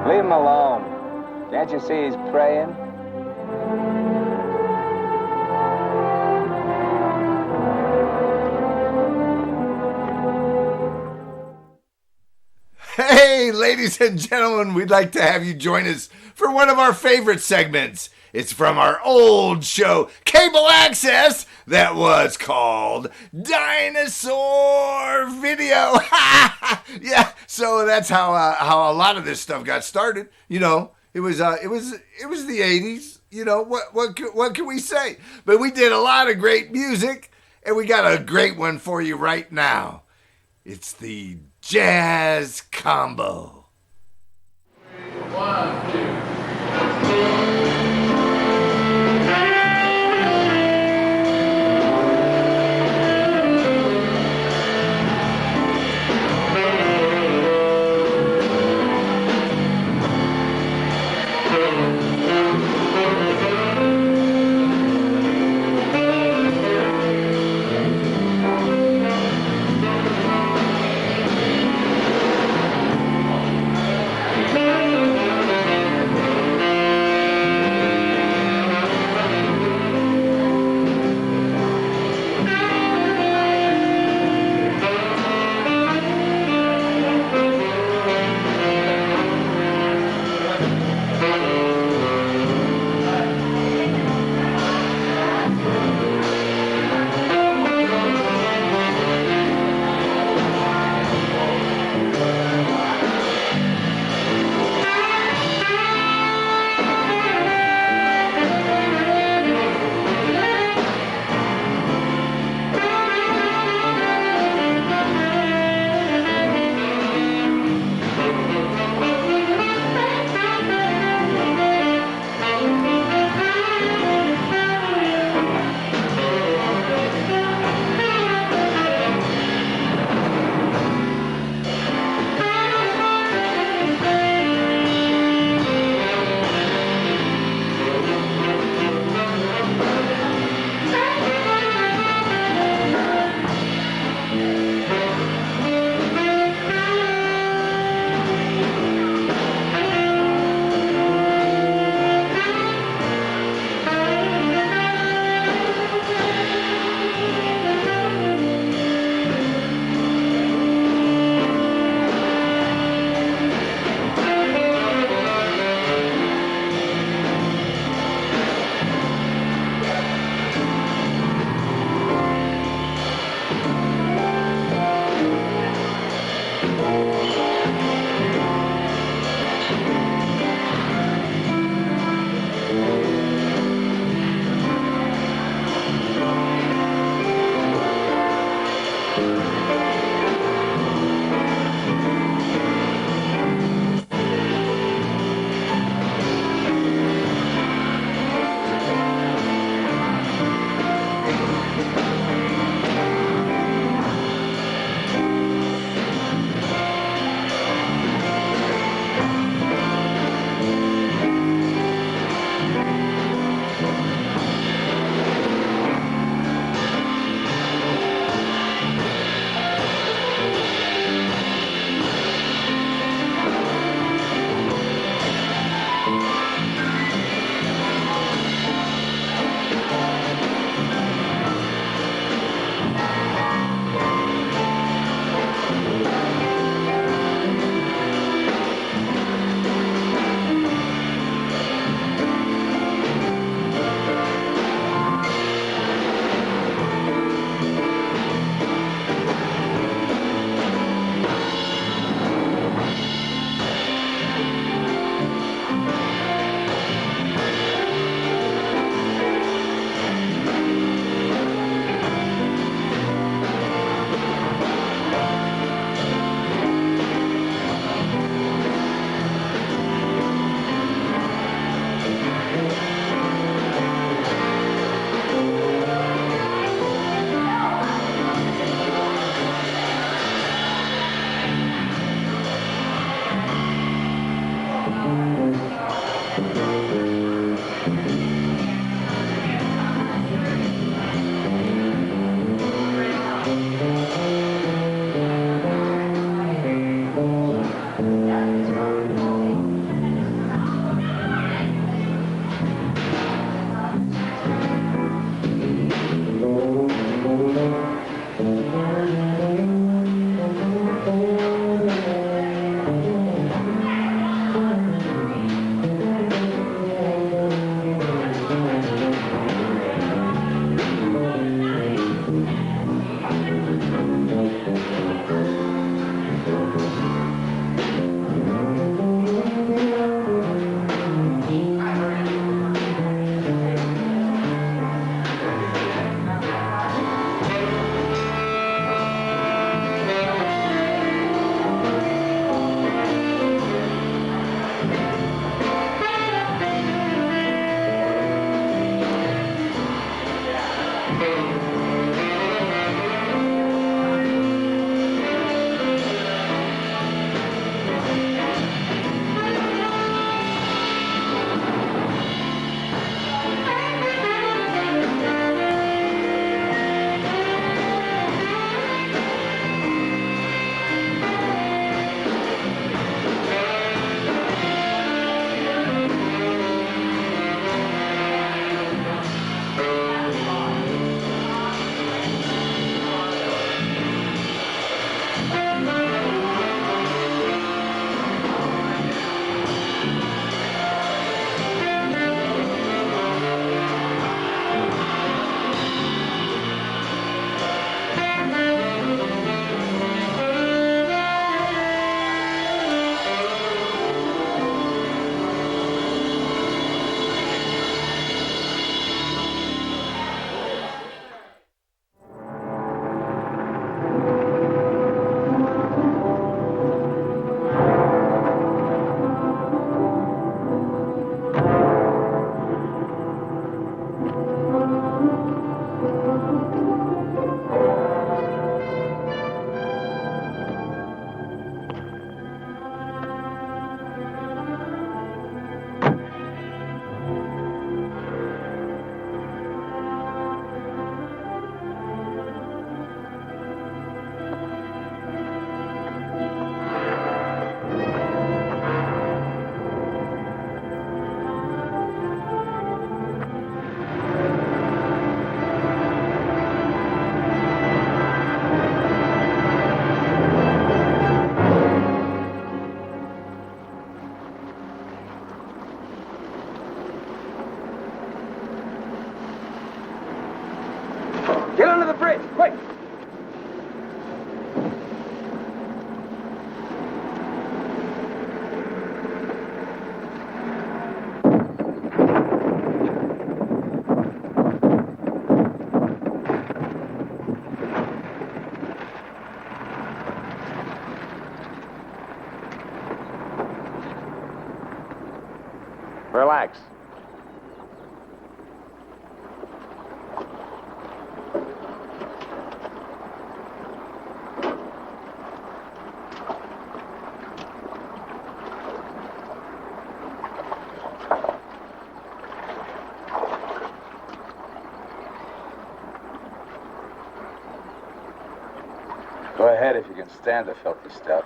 S21: Leave him alone. Can't you see he's praying?
S1: Hey, ladies and gentlemen, we'd like to have you join us for one of our favorite segments. It's from our old show, Cable Access, that was called Dinosaur Video. Yeah, so that's how a lot of this stuff got started. You know, it was the 80s. You know, what can we say? But we did a lot of great music, and we got a great one for you right now. It's the Jazz Combo. 1, 2.
S6: Relax.
S21: Go ahead if you can stand the filthy stuff.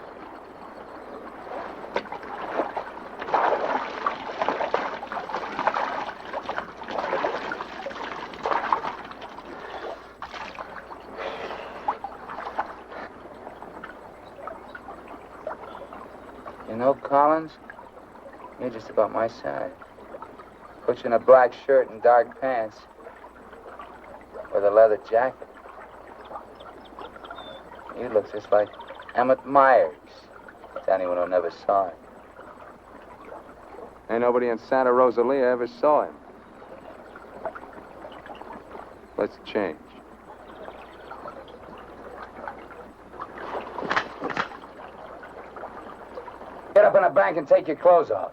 S17: You know, Collins, you're just about my size. Put you in a black shirt and dark pants with a leather jacket. You look just like Emmett Myers, to anyone who never saw him.
S6: Ain't nobody in Santa Rosalia ever saw him. Let's change.
S17: Get up in a bank and take your clothes off.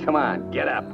S6: Come on, get up.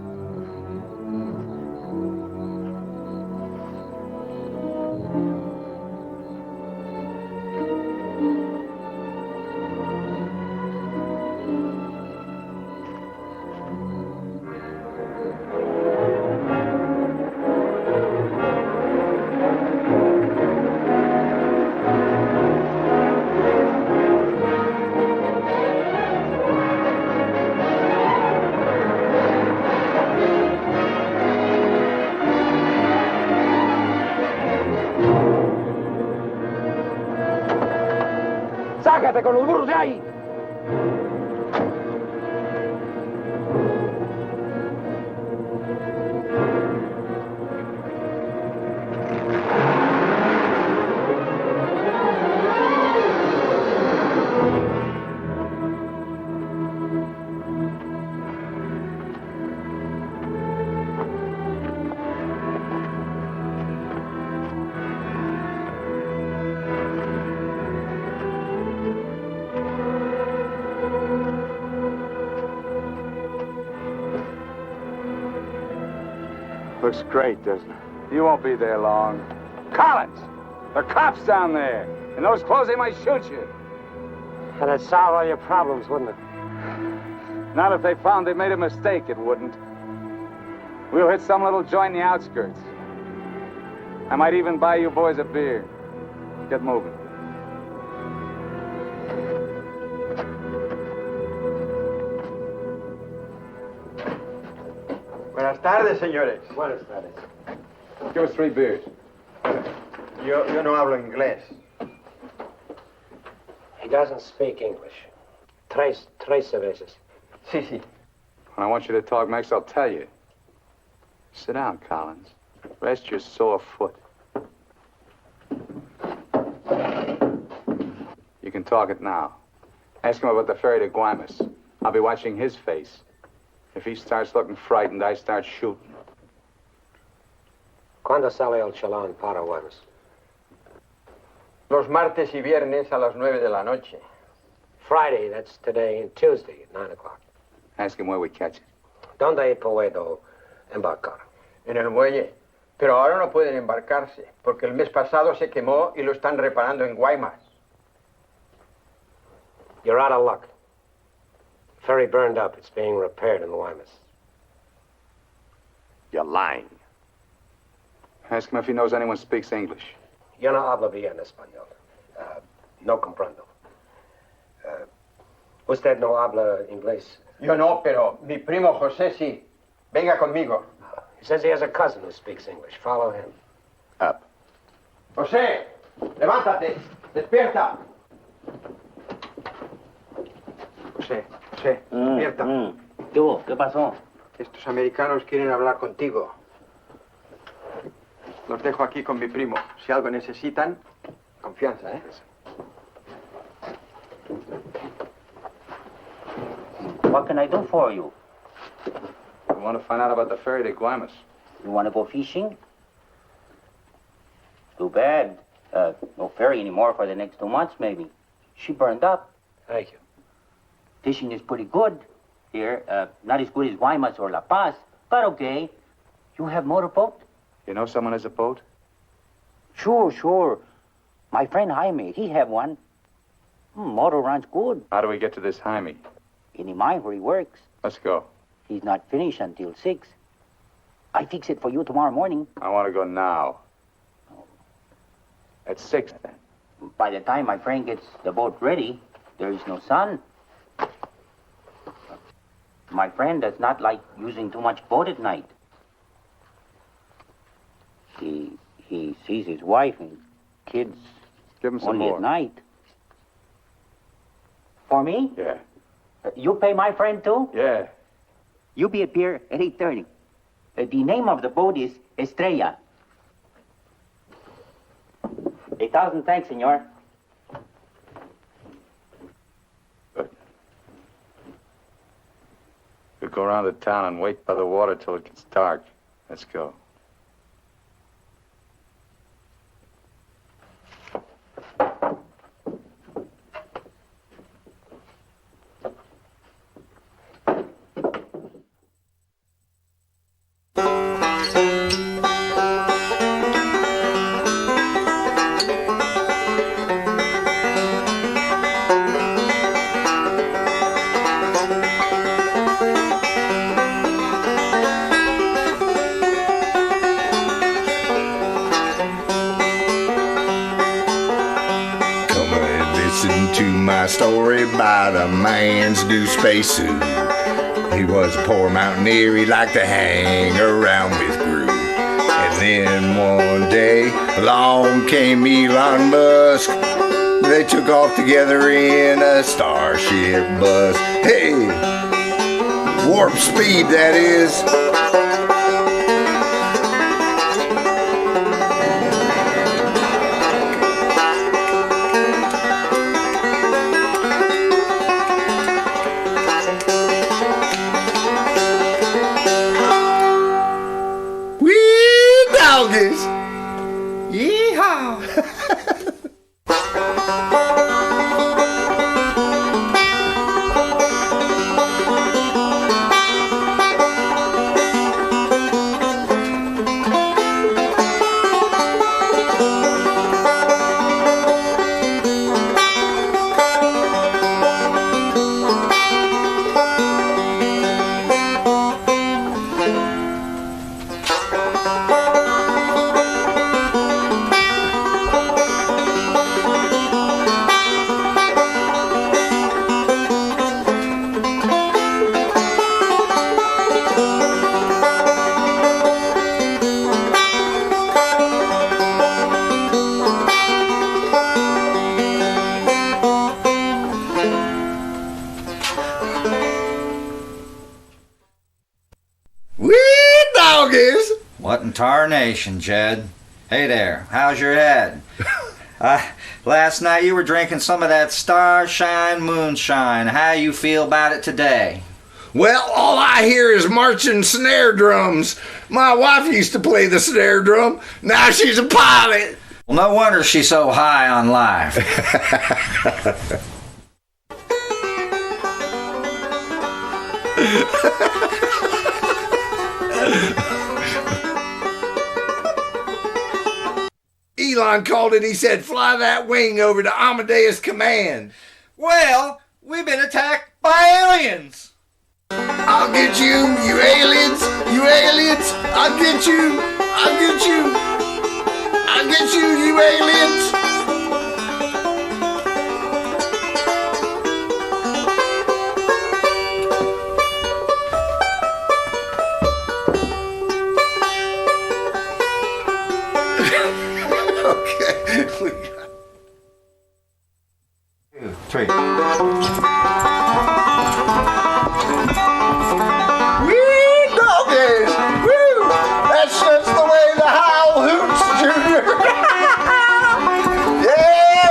S17: ¡Sácate con los burros de ahí!
S6: Looks great, doesn't it? You won't be there long. Collins! The cops down there! In those clothes, they might shoot you.
S12: That'd solve all your problems, wouldn't it?
S6: Not if they found they made a mistake, it wouldn't. We'll hit some little joint in the outskirts. I might even buy you boys a beer. Get moving.
S14: Buenas tardes, señores.
S12: Buenas tardes.
S6: Give us 3 beers.
S14: Yo no hablo inglés.
S13: He doesn't speak English. Tres cervezas.
S14: Sí, sí.
S6: When I want you to talk next, I'll tell you. Sit down, Collins. Rest your sore foot. You can talk it now. Ask him about the ferry to Guaymas. I'll be watching his face. If he starts looking frightened, I start shooting.
S13: ¿Cuándo sale el chalán para Guaymas?
S14: Los martes y viernes a las 9 de la noche.
S13: Friday, that's today, and Tuesday at 9 o'clock.
S6: Ask him where we catch it.
S13: ¿Dónde puedo embarcar?
S14: En el muelle. Pero ahora no pueden embarcarse, porque el mes pasado se quemó y lo están reparando en Guaymas.
S13: You're out of luck. Ferry burned up. It's being repaired in Guaymas.
S6: You're lying. Ask him if he knows anyone speaks English.
S13: Yo no hablo bien español. No comprendo. ¿Usted no habla inglés?
S14: Yo no, pero mi primo José sí. Venga conmigo.
S13: He says he has a cousin who speaks English. Follow him.
S6: Up.
S14: José, levántate. Despierta. José, despierta.
S7: ¿Qué hubo? ¿Qué pasó?
S14: Estos americanos quieren hablar contigo. Los dejo aquí con mi primo. Si algo necesitan, confianza, ¿eh?
S17: can I do for you?
S21: We want to find out about the ferry to Guaymas.
S17: You want to go fishing? Too bad. No ferry anymore for the next 2 months, maybe. She burned up.
S21: Thank you.
S17: Fishing is pretty good here. Not as good as Guaymas or La Paz, but okay. You have motorboat?
S21: You know someone has a boat?
S17: Sure. My friend Jaime, he have one. Motor runs good.
S21: How do we get to this Jaime?
S17: In the mine where he works.
S21: Let's go.
S17: He's not finished until 6. I fix it for you tomorrow morning.
S21: I want to go now. At 6, then.
S17: By the time my friend gets the boat ready, there is no sun. My friend does not like using too much boat at night. He sees his wife and kids
S21: Give him some
S17: only
S21: more.
S17: at night. For me?
S21: Yeah.
S17: You pay my friend too?
S21: Yeah.
S17: You be at pier at 8:30. The name of the boat is Estrella. 1,000 thanks, senor.
S21: We'll go around the town and wait by the water till it gets dark. Let's go.
S1: Listen to my story about a man's new spacesuit. He was a poor mountaineer, he liked to hang around with Groove. And then one day, along came Elon Musk. They took off together in a Starship bus. Hey, warp speed, that is. Yeehaw!
S5: What in tarnation, Jed? Hey there, how's your head? Last night you were drinking some of that Starshine Moonshine. How you feel about it today?
S1: Well, all I hear is marching snare drums. My wife used to play the snare drum. Now she's a pilot.
S5: Well, no wonder she's so high on life.
S1: Elon called it, he said, fly that wing over to Amadeus Command.
S5: Well, we've been attacked by aliens.
S1: I'll get you, you aliens, you aliens. I'll get you, I'll get you. I'll get you, you aliens. Okay.
S5: 2, 3.
S1: Wee doggies! Woo! That's just the way the Howl hoots, Junior! Yeah!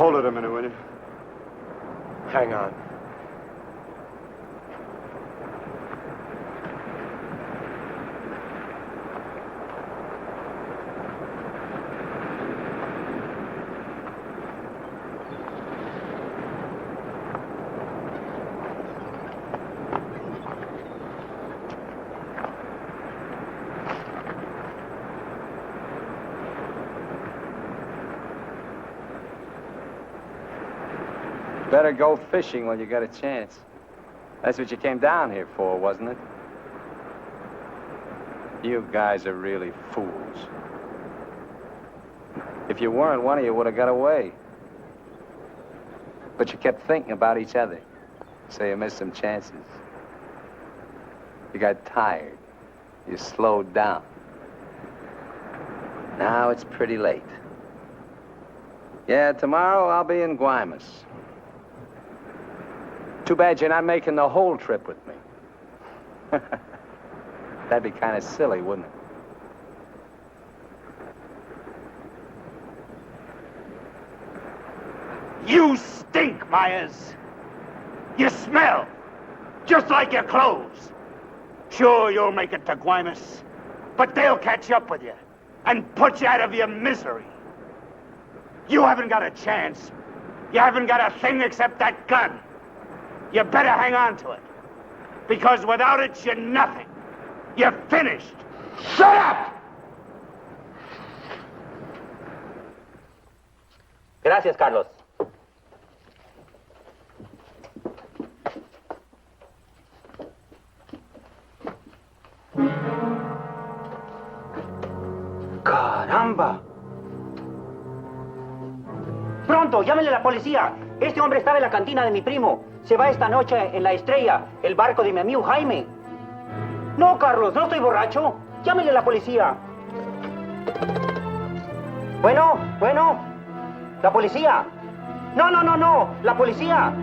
S18: hold it a minute, will you?
S12: Hang on.
S6: Better go fishing while you got a chance. That's what you came down here for, wasn't it? You guys are really fools. If you weren't, one of you would have got away. But you kept thinking about each other, so you missed some chances. You got tired. You slowed down. Now it's pretty late. Yeah, tomorrow I'll be in Guaymas. Too bad you're not making the whole trip with me. That'd be kind of silly, wouldn't it?
S8: You stink, Myers. You smell, just like your clothes. Sure, you'll make it to Guaymas, but they'll catch up with you and put you out of your misery. You haven't got a chance. You haven't got a thing except that gun. You better hang on to it, because without it, you're nothing. You're finished. Shut up!
S7: Gracias, Carlos.
S8: ¡Caramba! Pronto, llámenle a la policía. Este hombre estaba en la cantina de mi primo. Se va esta noche en la Estrella, el barco de mi amigo Jaime. No, Carlos, no estoy borracho. Llámenle a la policía. Bueno, la policía. No, la policía.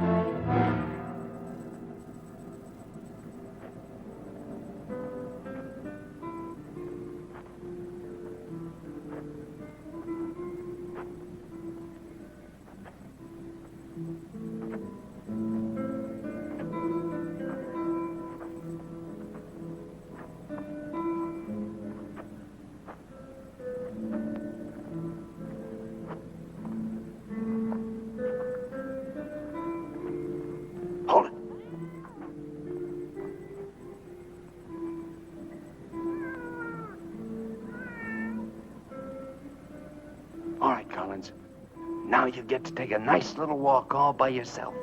S8: All right, Collins. Now you get to take a nice little walk all by yourself.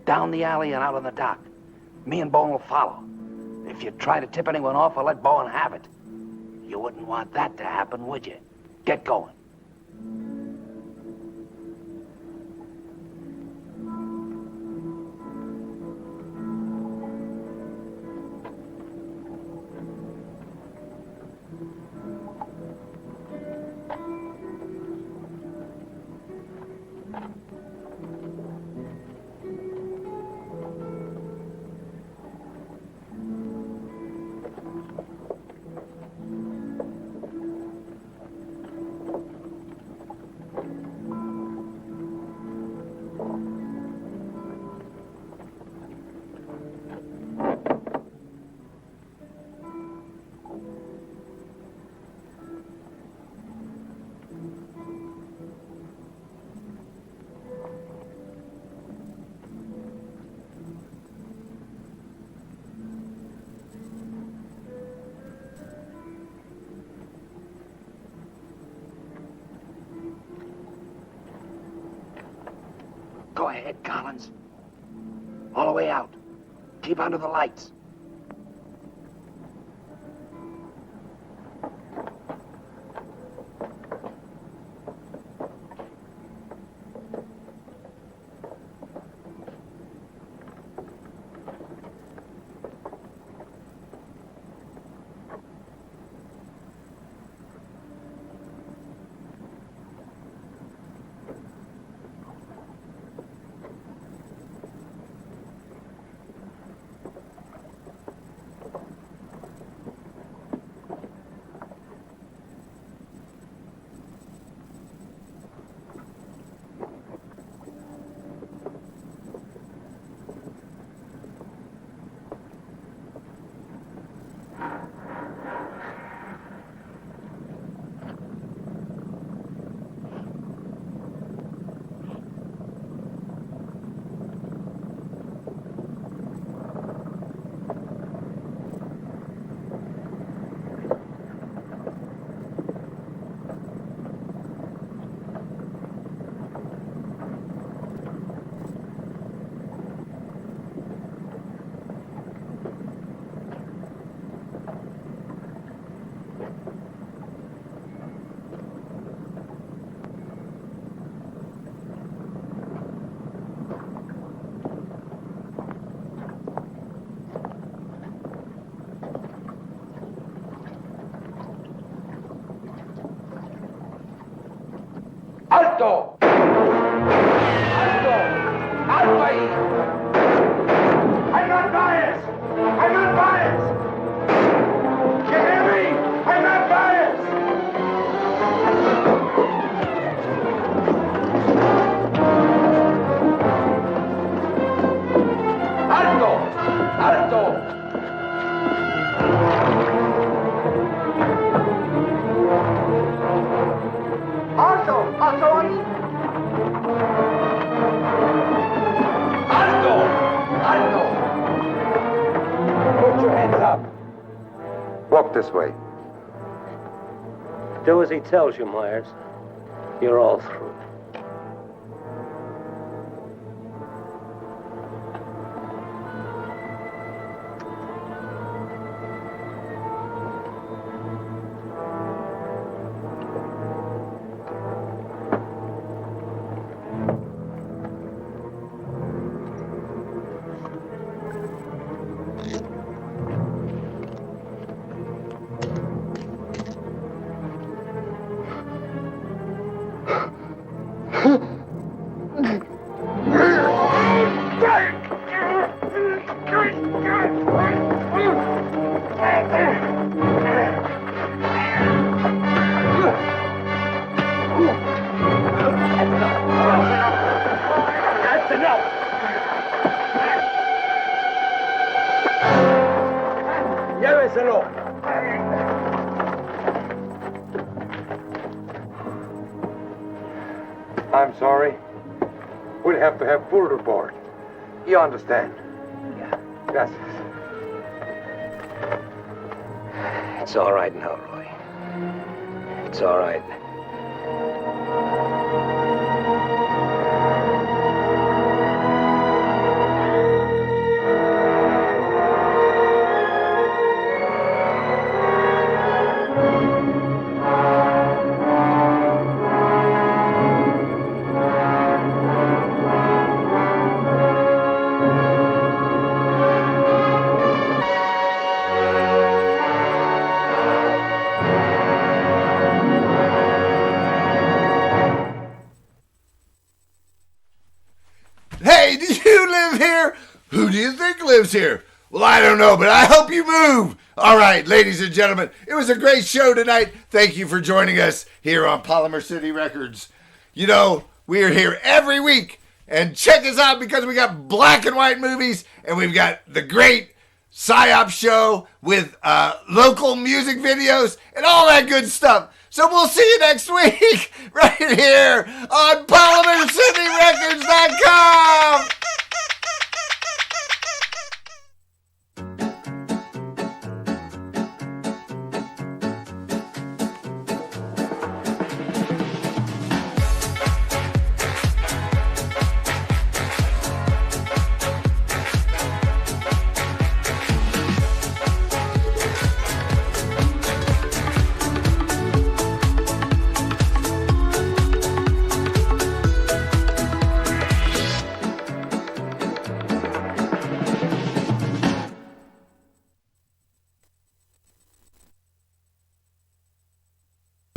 S8: Down the alley and out on the dock. Me and Bowen will follow. If you try to tip anyone off, I'll let Bowen have it. You wouldn't want that to happen, would you? Get going. Go ahead, Collins. All the way out. Keep under the lights.
S19: this way.
S13: Do as he tells you, Myers. You're all through.
S8: That's enough!
S18: Lléveselo.
S19: I'm sorry. We'll have to have full report. You understand?
S13: Yeah.
S19: Gracias.
S13: It's all right now, Roy. It's all right.
S1: Hey, do you live here? Who do you think lives here? Well, I don't know, but I hope you move. All right, ladies and gentlemen, it was a great show tonight. Thank you for joining us here on Polymer City Records. You know, we are here every week, and check us out because we got black and white movies, and we've got the great PSYOP show with local music videos and all that good stuff. So we'll see you next week right here on PolymerCityRecords.com.